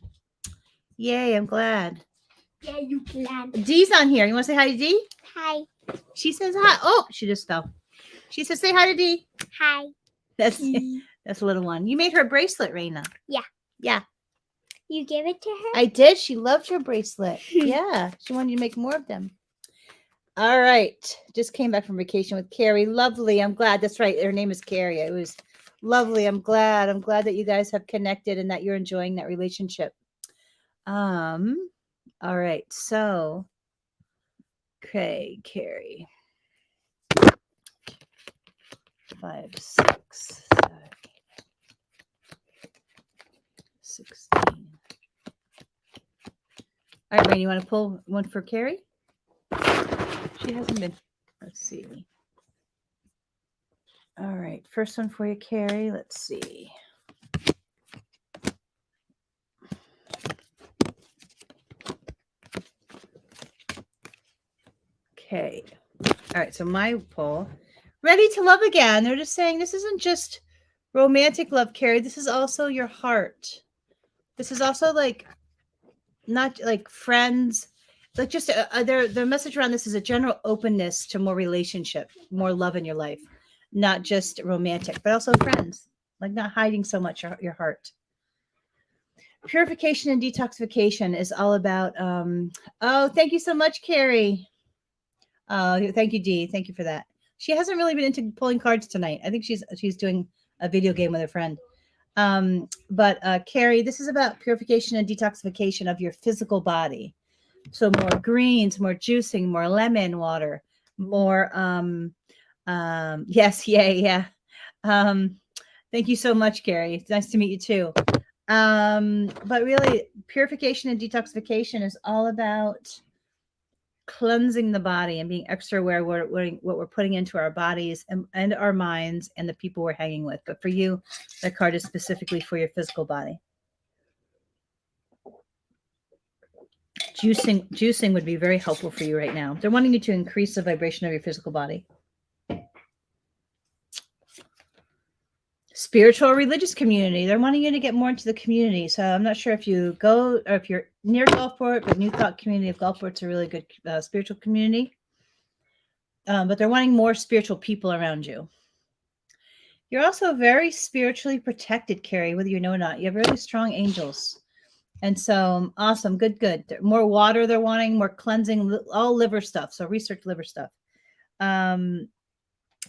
Yay. I'm glad. Yeah, you glad. Dee's on here. You want to say hi to Dee? Hi. She says hi. Oh, she just fell. She says, say hi to Dee. Hi. That's a little one. You made her a bracelet, Raina. Yeah. Yeah. You gave it to her? I did. She loved your bracelet. Yeah. She wanted you to make more of them. All right. Just came back from vacation with Carrie. Lovely. I'm glad. That's right. Her name is Carrie. It was lovely. I'm glad. I'm glad that you guys have connected and that you're enjoying that relationship. All right. So, okay, Carrie. 5, 6, 7, 16. All right, Rain, you want to pull one for Carrie? She hasn't been. Let's see. All right, first one for you, Carrie. Let's see. Okay. All right, so my pull. Ready to love again. They're just saying this isn't just romantic love, Carrie. This is also your heart. This is also like not like friends. Like just their message around this is a general openness to more relationship, more love in your life, not just romantic, but also friends. Like not hiding so much your heart. Purification and detoxification is all about. Oh, thank you so much, Carrie. Thank you, Dee. Thank you for that. She hasn't really been into pulling cards tonight. I think she's doing a video game with a friend. But Carrie, this is about purification and detoxification of your physical body. So more greens, more juicing, more lemon water, more yes, yeah. Thank you so much, Carrie. It's nice to meet you too. But really purification and detoxification is all about cleansing the body and being extra aware what we're putting into our bodies and our minds and the people we're hanging with. But for you, that card is specifically for your physical body. Juicing would be very helpful for you right now. They're wanting you to increase the vibration of your physical body. Spiritual or religious community. They're wanting you to get more into the community. So I'm not sure if you go or if you're near Gulfport, but New Thought community of Gulfport's a really good spiritual community. But they're wanting more spiritual people around you. You're also very spiritually protected, Carrie, whether you know or not. You have really strong angels. And so awesome. Good. More water they're wanting, more cleansing, all liver stuff. So research liver stuff.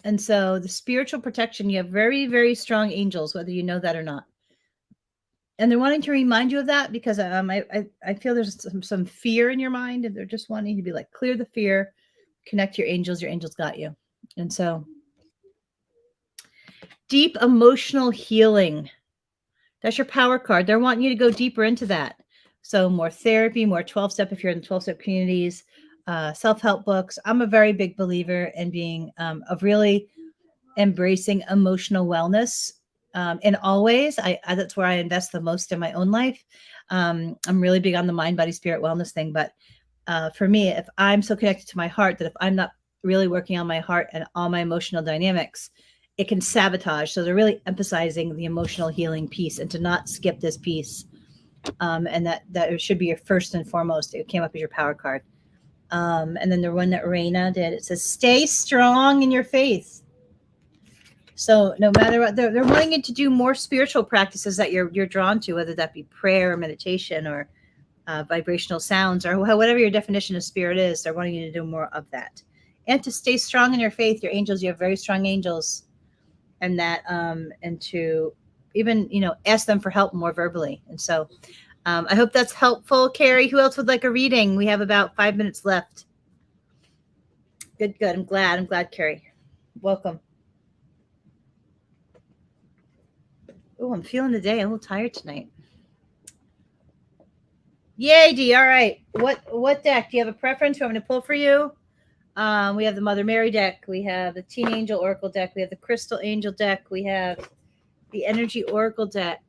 And so the spiritual protection, you have very, very strong angels, whether you know that or not. And they're wanting to remind you of that because I feel there's some fear in your mind, and they're just wanting to be like, clear the fear, connect your angels got you. And so deep emotional healing. That's your power card. They're wanting you to go deeper into that. So more therapy, more 12-step if you're in the 12-step communities, self-help books. I'm a very big believer in being of really embracing emotional wellness in all ways. That's where I invest the most in my own life. I'm really big on the mind, body, spirit wellness thing. But for me, if I'm so connected to my heart that if I'm not really working on my heart and all my emotional dynamics, it can sabotage. So they're really emphasizing the emotional healing piece and to not skip this piece. And that it should be your first and foremost. It came up as your power card. And then the one that Raina did, it says, stay strong in your faith. So no matter what, they're wanting you to do more spiritual practices that you're drawn to, whether that be prayer or meditation or vibrational sounds or whatever your definition of spirit is. They're wanting you to do more of that. And to stay strong in your faith, your angels, you have very strong angels. And that, and to even, ask them for help more verbally. And so I hope that's helpful. Carrie, who else would like a reading? We have about 5 minutes left. Good. I'm glad, Carrie. Welcome. Oh, I'm feeling the day. I'm a little tired tonight. Yay, D. All right. What deck? Do you have a preference? You want me to pull for you? We have the Mother Mary deck. We have the Teen Angel Oracle deck. We have the Crystal Angel deck. We have the Energy Oracle deck.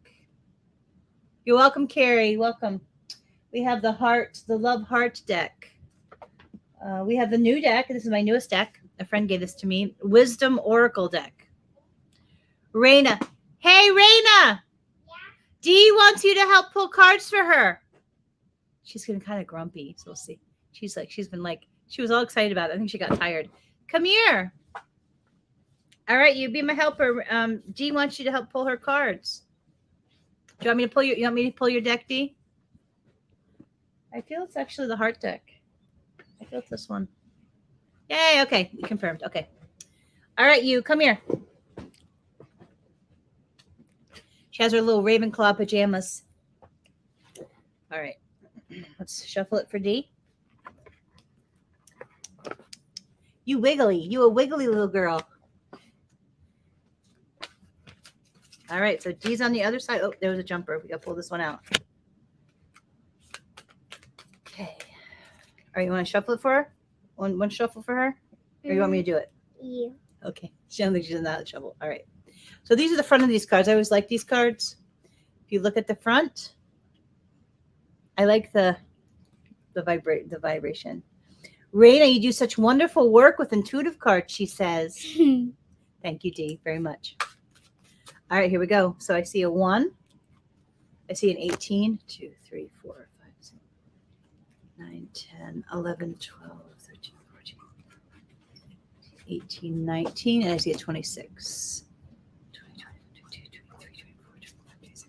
You're welcome, Carrie. Welcome. We have the Love Heart deck. We have the new deck. This is my newest deck. A friend gave this to me. Wisdom Oracle deck. Raina. Hey, Raina. Dee wants you to help pull cards for her. She's getting kind of grumpy, so we'll see. She was all excited about it. I think she got tired. Come here. All right, you be my helper. Dee wants you to help pull her cards. Do you want me to pull your deck, Dee? I feel it's actually the heart deck. I feel it's this one. Yay, okay. Confirmed. Okay. All right, you come here. She has her little Ravenclaw pajamas. All right. Let's shuffle it for Dee. You wiggly. You a wiggly little girl. All right. So Dee's on the other side. Oh, there was a jumper. We got to pull this one out. Okay. All right. You want to shuffle it for her? One shuffle for her? Or you want me to do it? Yeah. Okay. She doesn't think she's in that shuffle. All right. So these are the front of these cards. I always like these cards. If you look at the front, I like the vibration. Raina, you do such wonderful work with intuitive cards, she says. Thank you, Dee, very much. All right, here we go. So I see a 1. I see an 18, 2, 3, 4, 5, 6, 9, 10, 11, 12, 13, 14, 18, 19, and I see a 26. 20, 22, 23, 24, 25, 26.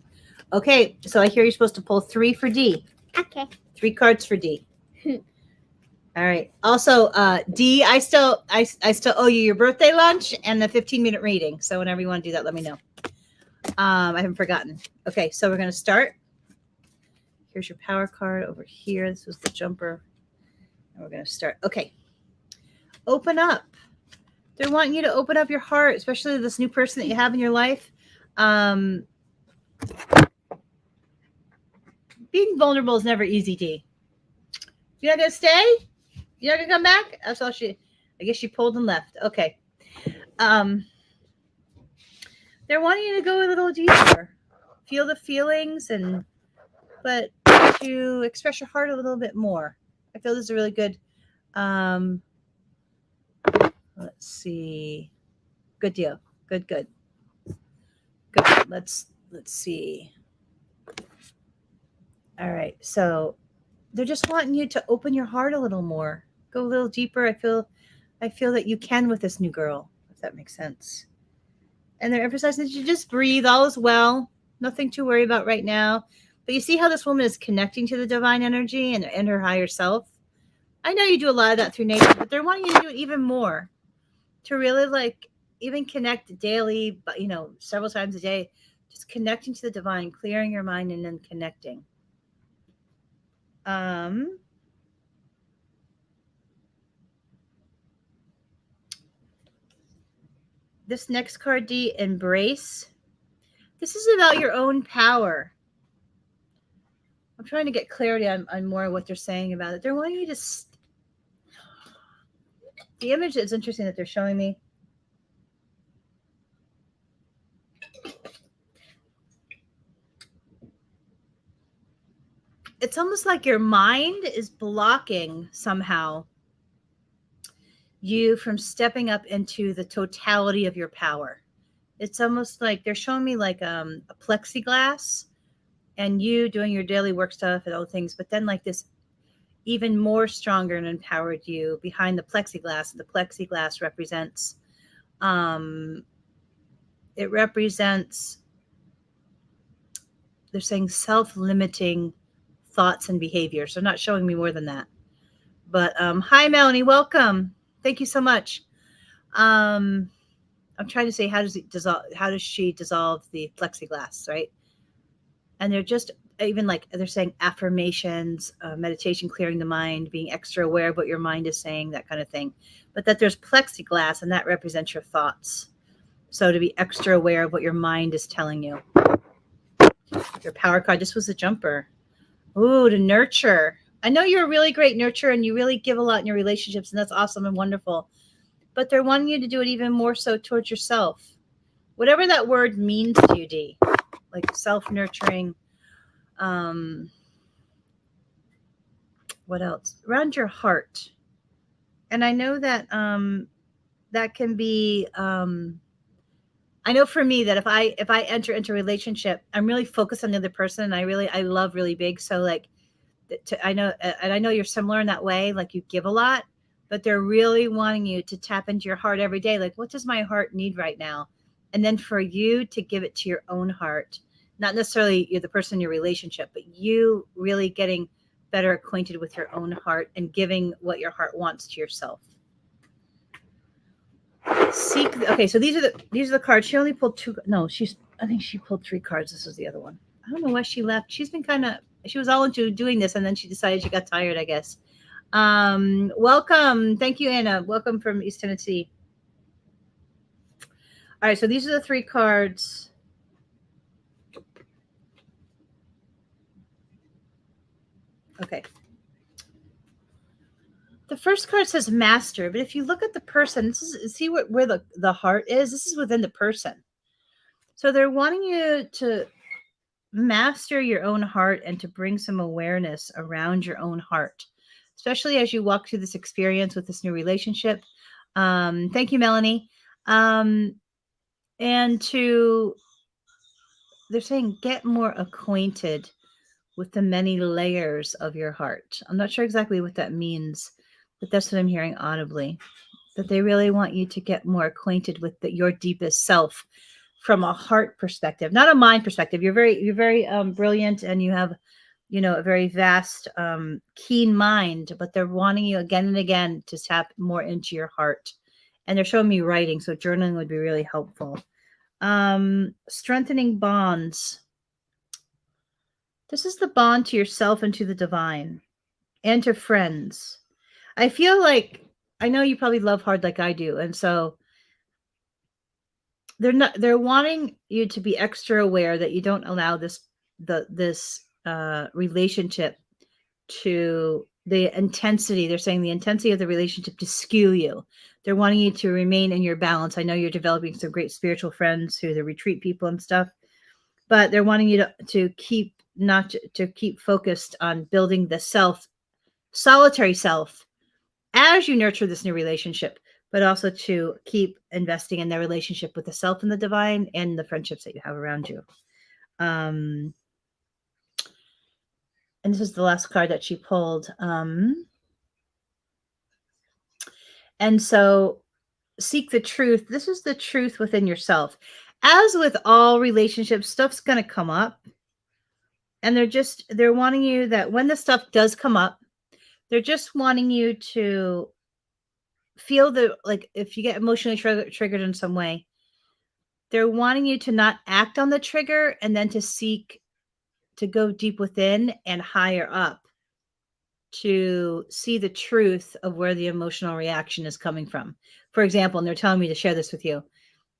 Okay, so I hear you're supposed to pull 3 for Dee. Okay. 3 cards for Dee. All right. Also, Dee, I still owe you your birthday lunch and the 15-minute reading. So whenever you want to do that, let me know. I haven't forgotten. Okay, so we're going to start. Here's your power card over here. This was the jumper. And we're going to start. Okay. Open up. They're wanting you to open up your heart, especially this new person that you have in your life. Being vulnerable is never easy, Dee. You're not going to stay? You're not going to come back? That's all I guess she pulled and left. Okay. They're wanting you to go a little deeper. Feel the feelings, but to express your heart a little bit more. I feel this is a really good, let's see. Good deal. Good. Let's see. All right. So they're just wanting you to open your heart a little more. Go a little deeper. I feel that you can with this new girl, if that makes sense. And they're emphasizing that you just breathe. All is well. Nothing to worry about right now. But you see how this woman is connecting to the divine energy and her higher self? I know you do a lot of that through nature, but they're wanting you to do it even more. To really even connect daily, but several times a day. Just connecting to the divine, clearing your mind and then connecting. This next card, D, embrace. This is about your own power. I'm trying to get clarity on more of what they're saying about it. They're wanting you to... The image is interesting that they're showing me. It's almost like your mind is blocking somehow you from stepping up into the totality of your power. It's almost like they're showing me like a plexiglass and you doing your daily work stuff and all things, but then like this even more stronger and empowered you behind the plexiglass. The plexiglass represents, they're saying self-limiting thoughts and behaviors. They're not showing me more than that. But hi, Melanie, welcome. Thank you so much. I'm trying to say, how does she dissolve the plexiglass, right? And they're just even they're saying affirmations, meditation, clearing the mind, being extra aware of what your mind is saying, that kind of thing. But that there's plexiglass and that represents your thoughts. So to be extra aware of what your mind is telling you. Your power card, this was a jumper. Ooh, to nurture. I know you're a really great nurturer and you really give a lot in your relationships, and that's awesome and wonderful. But they're wanting you to do it even more so towards yourself. Whatever that word means to you, Dee, like self nurturing. Um, what else? Around your heart. And I know that that can be I know for me that if I enter into a relationship, I'm really focused on the other person. And I love really big. So like I know, and I know you're similar in that way. Like you give a lot, but they're really wanting you to tap into your heart every day. Like, what does my heart need right now? And then for you to give it to your own heart, not necessarily you're the person in your relationship, but you really getting better acquainted with your own heart and giving what your heart wants to yourself. Okay, so these are the cards. She only pulled two. No, I think she pulled three cards. This is the other one. I don't know why she left. She was all into doing this, and then she decided she got tired, I guess. Welcome. Thank you, Anna. Welcome from East Tennessee. All right, so these are the three cards. Okay. The first card says master, but if you look at the person, see where the heart is? This is within the person. So they're wanting you to master your own heart and to bring some awareness around your own heart, especially as you walk through this experience with this new relationship. Thank you, Melanie. And they're saying get more acquainted with the many layers of your heart. I'm not sure exactly what that means, but that's what I'm hearing audibly. That they really want you to get more acquainted with your deepest self from a heart perspective, not a mind perspective. You're very brilliant, and you have, a very vast, keen mind. But they're wanting you again and again to tap more into your heart, and they're showing me writing, so journaling would be really helpful. Strengthening bonds. This is the bond to yourself and to the divine, and to friends. I feel like I know you probably love hard like I do, and so they're wanting you to be extra aware that you don't allow this relationship to the intensity. They're saying the intensity of the relationship to skew you. They're wanting you to remain in your balance. I know you're developing some great spiritual friends who are the retreat people and stuff, but they're wanting you to keep not to keep focused on building the solitary self as you nurture this new relationship, but also to keep investing in their relationship with the self and the divine and the friendships that you have around you. And this is the last card that she pulled. And so seek the truth. This is the truth within yourself. As with all relationships, stuff's going to come up. And they're wanting you that when the stuff does come up, they're just wanting you to feel like if you get emotionally triggered in some way, they're wanting you to not act on the trigger and then to seek to go deep within and higher up to see the truth of where the emotional reaction is coming from. For example, and they're telling me to share this with you.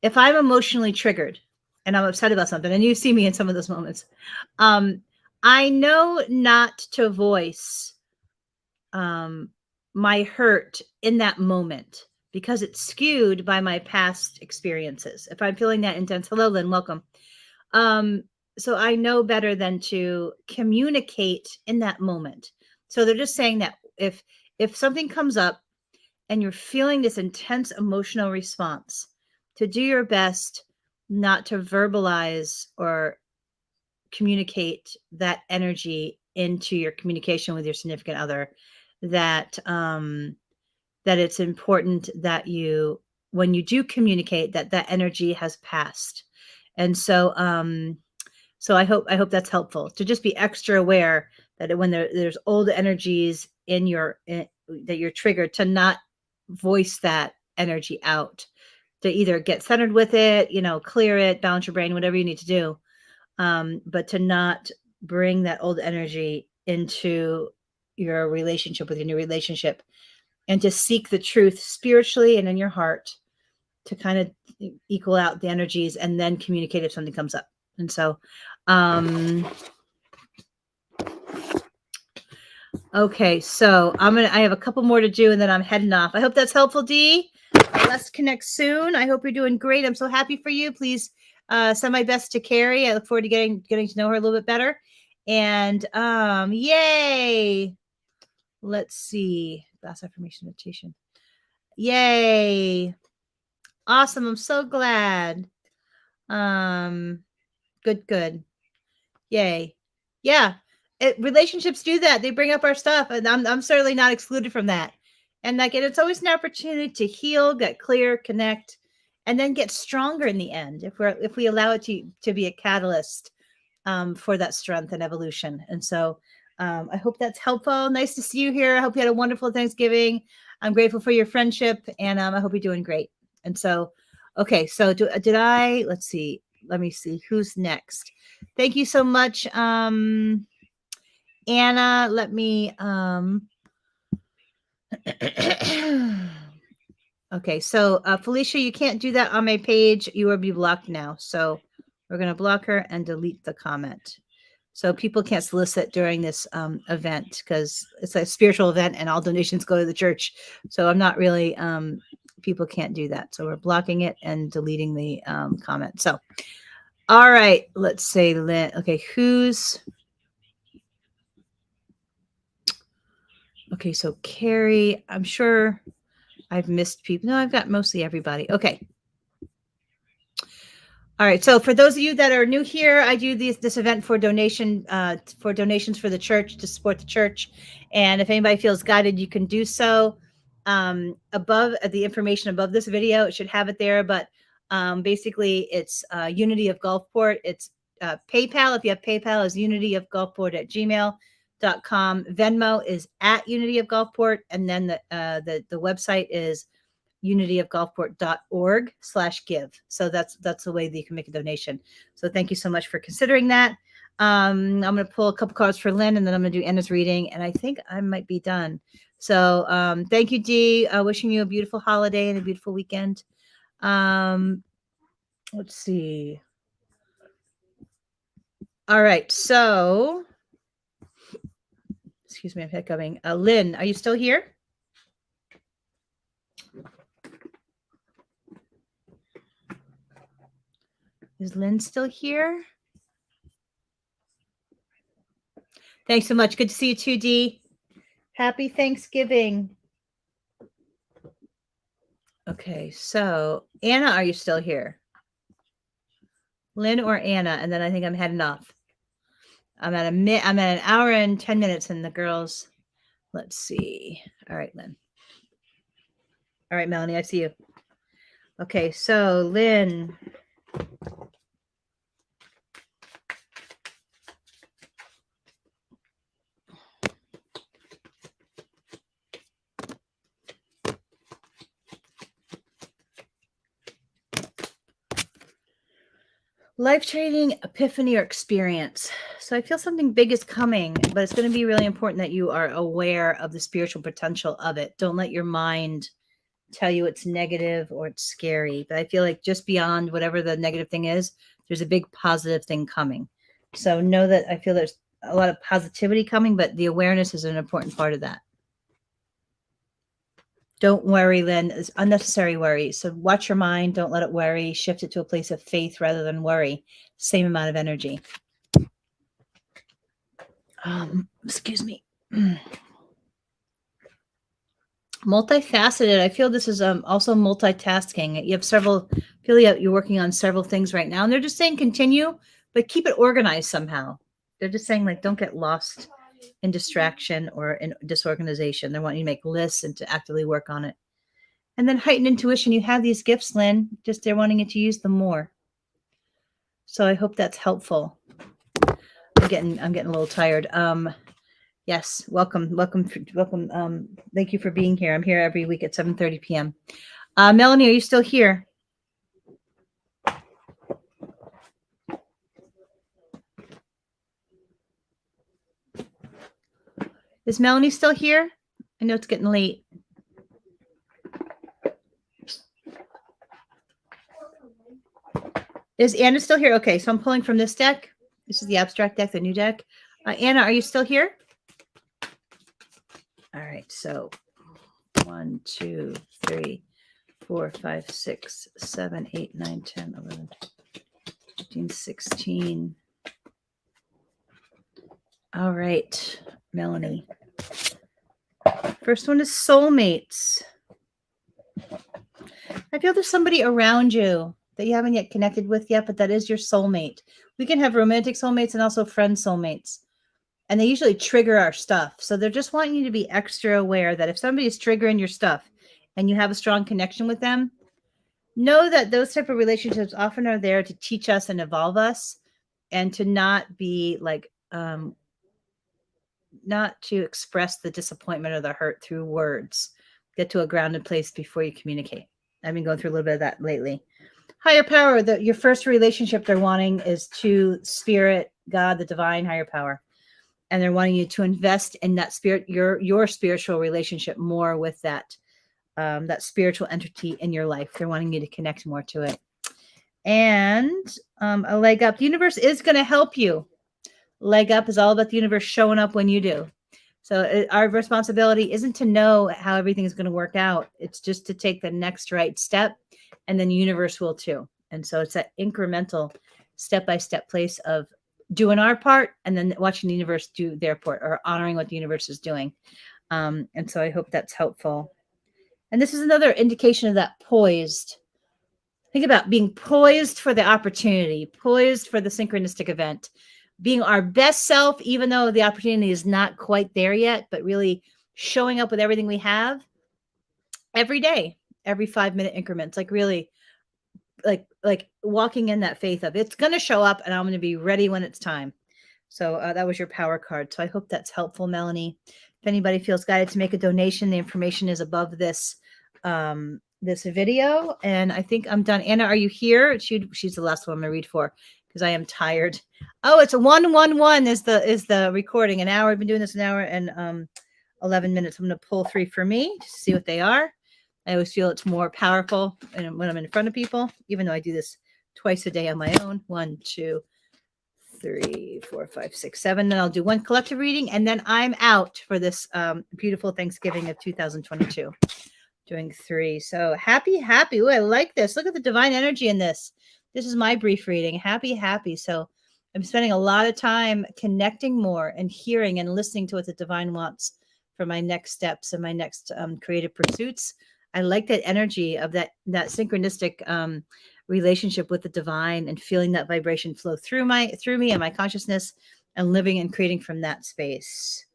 If I'm emotionally triggered and I'm upset about something, and you see me in some of those moments, I know not to voice my hurt in that moment because it's skewed by my past experiences. If I'm feeling that intense, hello, Lynn, welcome. So I know better than to communicate in that moment. So they're just saying that if something comes up and you're feeling this intense emotional response, to do your best not to verbalize or communicate that energy into your communication with your significant other. That that it's important that when you do communicate, that energy has passed. And so so I hope that's helpful to just be extra aware that when there's old energies that you're triggered, to not voice that energy out, to either get centered with it, clear it, balance your brain, whatever you need to do, but to not bring that old energy into your relationship with your new relationship, and to seek the truth spiritually and in your heart to kind of equal out the energies and then communicate if something comes up. And so Okay, so I have a couple more to do and then I'm heading off. I hope that's helpful, Dee. Let's connect soon. I hope you're doing great. I'm so happy for you. Please send my best to Carrie. I look forward to getting to know her a little bit better. And yay. Let's see. Last affirmation meditation. Yay. Awesome. I'm so glad. Good. Yay. Yeah. Relationships do that. They bring up our stuff, and I'm certainly not excluded from that. And like, it's always an opportunity to heal, get clear, connect, and then get stronger in the end if we allow it to be a catalyst for that strength and evolution. And so I hope that's helpful. Nice to see you here. I hope you had a wonderful Thanksgiving. I'm grateful for your friendship, and I hope you're doing great. And so, okay, so did I? Let's see. Let me see who's next. Thank you so much, Anna. Let me. Okay, so Felicia, you can't do that on my page. You will be blocked now. So we're going to block her and delete the comment. So people can't solicit during this event because it's a spiritual event and all donations go to the church. So I'm not really, people can't do that. So we're blocking it and deleting the comment. So, all right, let's say Lynn. Okay, okay, so Carrie, I'm sure I've missed people. No, I've got mostly everybody. Okay. All right. So for those of you that are new here, I do this event for donations for the church to support the church. And if anybody feels guided, you can do so. Above the information above this video, it should have it there. But basically, it's Unity of Gulfport. It's PayPal. If you have PayPal, is unityofgulfport@gmail.com. Venmo is @unityofgulfport, and then the website is unityofgulfport.org/give. So that's the way that you can make a donation. So thank you so much for considering that. I'm going to pull a couple cards for Lynn, and then I'm going to do Anna's reading, and I think I might be done. So thank you, Dee. Wishing you a beautiful holiday and a beautiful weekend. Let's see. All right. So, excuse me, I'm hiccuping. Lynn, are you still here? Is Lynn still here? Thanks so much. Good to see you too, Dee. Happy Thanksgiving. Okay, so Anna, are you still here? Lynn or Anna? And then I think I'm heading off. I'm at an hour and 10 minutes, and the girls. Let's see. All right, Lynn. All right, Melanie, I see you. Okay, so Lynn. Life-changing epiphany or experience. So I feel something big is coming, but it's going to be really important that you are aware of the spiritual potential of it. Don't let your mind tell you it's negative or it's scary. But I feel like just beyond whatever the negative thing is, there's a big positive thing coming. So know that I feel there's a lot of positivity coming, but the awareness is an important part of that. Don't worry, Lynn. It's unnecessary worry. So watch your mind. Don't let it worry. Shift it to a place of faith rather than worry. Same amount of energy. Excuse me. Multifaceted. I feel this is also multitasking. You have you're working on several things right now, and they're just saying continue, but keep it organized somehow. They're just saying, like, don't get lost in distraction or in disorganization. They want you to make lists and to actively work on it. And then heightened intuition. You have these gifts, Lynn, just they're wanting you to use them more. So I hope that's helpful. I'm getting a little tired. Yes, welcome. Thank you for being here. I'm here every week at 7:30 p.m. Melanie, are you still here? Is Melanie still here? I know it's getting late. Is Anna still here? Okay, so I'm pulling from this deck. This is the abstract deck, the new deck. Anna, are you still here? All right. So 1, 2, 3, 4, 5, 6, 7, 8, 9, 10, 11, 15, 16. All right, Melanie. First one is soulmates. I feel there's somebody around you that you haven't yet connected with yet, but that is your soulmate. We can have romantic soulmates and also friend soulmates. And they usually trigger our stuff. So they're just wanting you to be extra aware that if somebody is triggering your stuff and you have a strong connection with them, know that those type of relationships often are there to teach us and evolve us, and to not be like, not to express the disappointment or the hurt through words. Get to a grounded place before you communicate. I've been going through a little bit of that lately. Higher power, your first relationship they're wanting is to spirit, God, the divine higher power. And they're wanting you to invest in that spirit, your spiritual relationship more with that spiritual entity in your life. They're wanting you to connect more to it. And a leg up. The universe is going to help you. Leg up is all about the universe showing up when you do. So our responsibility isn't to know how everything is going to work out. It's just to take the next right step, and then the universe will too. And so it's that incremental step-by-step place of doing our part and then watching the universe do their part, or honoring what the universe is doing. And so I hope that's helpful. And this is another indication of that poised. Think about being poised for the opportunity, poised for the synchronistic event, being our best self, even though the opportunity is not quite there yet, but really showing up with everything we have every day, every 5-minute increments, like really like walking in that faith of it's going to show up and I'm going to be ready when it's time. So that was your power card. So I hope that's helpful, Melanie. If anybody feels guided to make a donation, the information is above this this video. And I think I'm done. Anna, are you here? She's the last one I'm going to read for because I am tired. Oh, it's a 111 is the recording. An hour. I've been doing this an hour and 11 minutes. I'm going to pull 3 for me to see what they are. I always feel it's more powerful when I'm in front of people, even though I do this twice a day on my own. 1, 2, 3, 4, 5, 6, 7. Then I'll do one collective reading, and then I'm out for this beautiful Thanksgiving of 2022. Doing 3. So happy. Ooh, I like this. Look at the divine energy in this. This is my brief reading. Happy. So I'm spending a lot of time connecting more and hearing and listening to what the divine wants for my next steps and my next creative pursuits. I like that energy of that synchronistic relationship with the divine, and feeling that vibration flow through me and my consciousness, and living and creating from that space.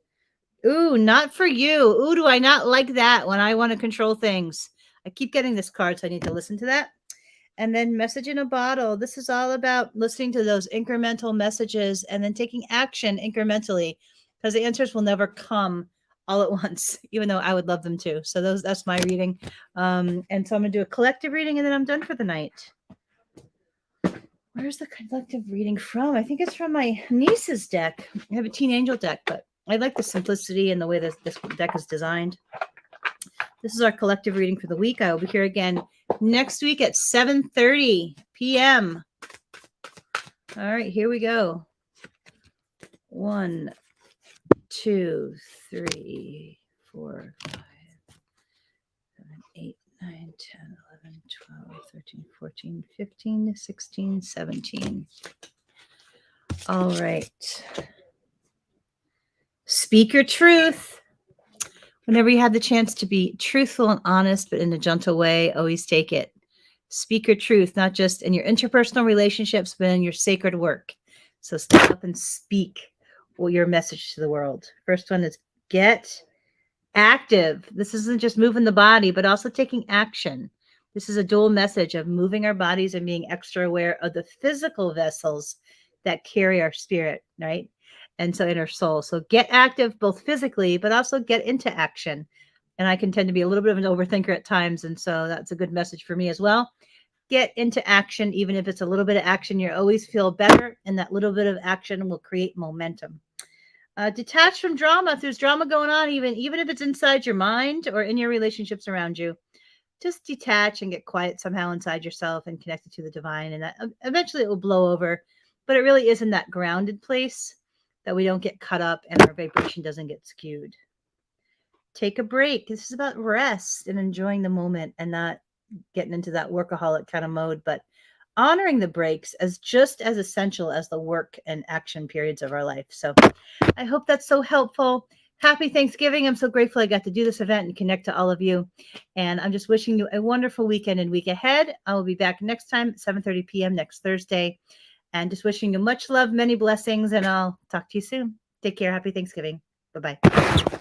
Ooh, not for you. Ooh, do I not like that when I want to control things? I keep getting this card, so I need to listen to that. And then message in a bottle. This is all about listening to those incremental messages and then taking action incrementally, because the answers will never come all at once, even though I would love them to. So that's my reading. And so I'm going to do a collective reading, and then I'm done for the night. Where's the collective reading from? I think it's from my niece's deck. I have a Teen Angel deck, but I like the simplicity and the way this deck is designed. This is our collective reading for the week. I will be here again next week at 7:30 p.m. All right, here we go. 1, 2, 3, 4, 5, 7, 8, 9, 10, 11, 12, 13, 14, 15, 16, 17. All right. Speak your truth. Whenever you have the chance to be truthful and honest, but in a gentle way, always take it. Speak your truth, not just in your interpersonal relationships, but in your sacred work. So step up and speak your message to the world. First one is get active. This isn't just moving the body, but also taking action. This is a dual message of moving our bodies and being extra aware of the physical vessels that carry our spirit, right? And so in our soul. So get active both physically, but also get into action. And I can tend to be a little bit of an overthinker at times. And so that's a good message for me as well. Get into action, even if it's a little bit of action, you always feel better. And that little bit of action will create momentum. Detach from drama. If there's drama going on, even if it's inside your mind or in your relationships around you, just detach and get quiet somehow inside yourself and connect it to the divine. And that eventually it will blow over. But it really is in that grounded place that we don't get caught up and our vibration doesn't get skewed. take a break. This is about rest and enjoying the moment and not getting into that workaholic kind of mode, but honoring the breaks as just as essential as the work and action periods of our life. So I hope that's so helpful. Happy Thanksgiving. I'm so grateful I got to do this event and connect to all of you. And I'm just wishing you a wonderful weekend and week ahead. I will be back next time at 7:30 p.m. next Thursday. And just wishing you much love, many blessings, and I'll talk to you soon. Take care. Happy Thanksgiving. Bye-bye.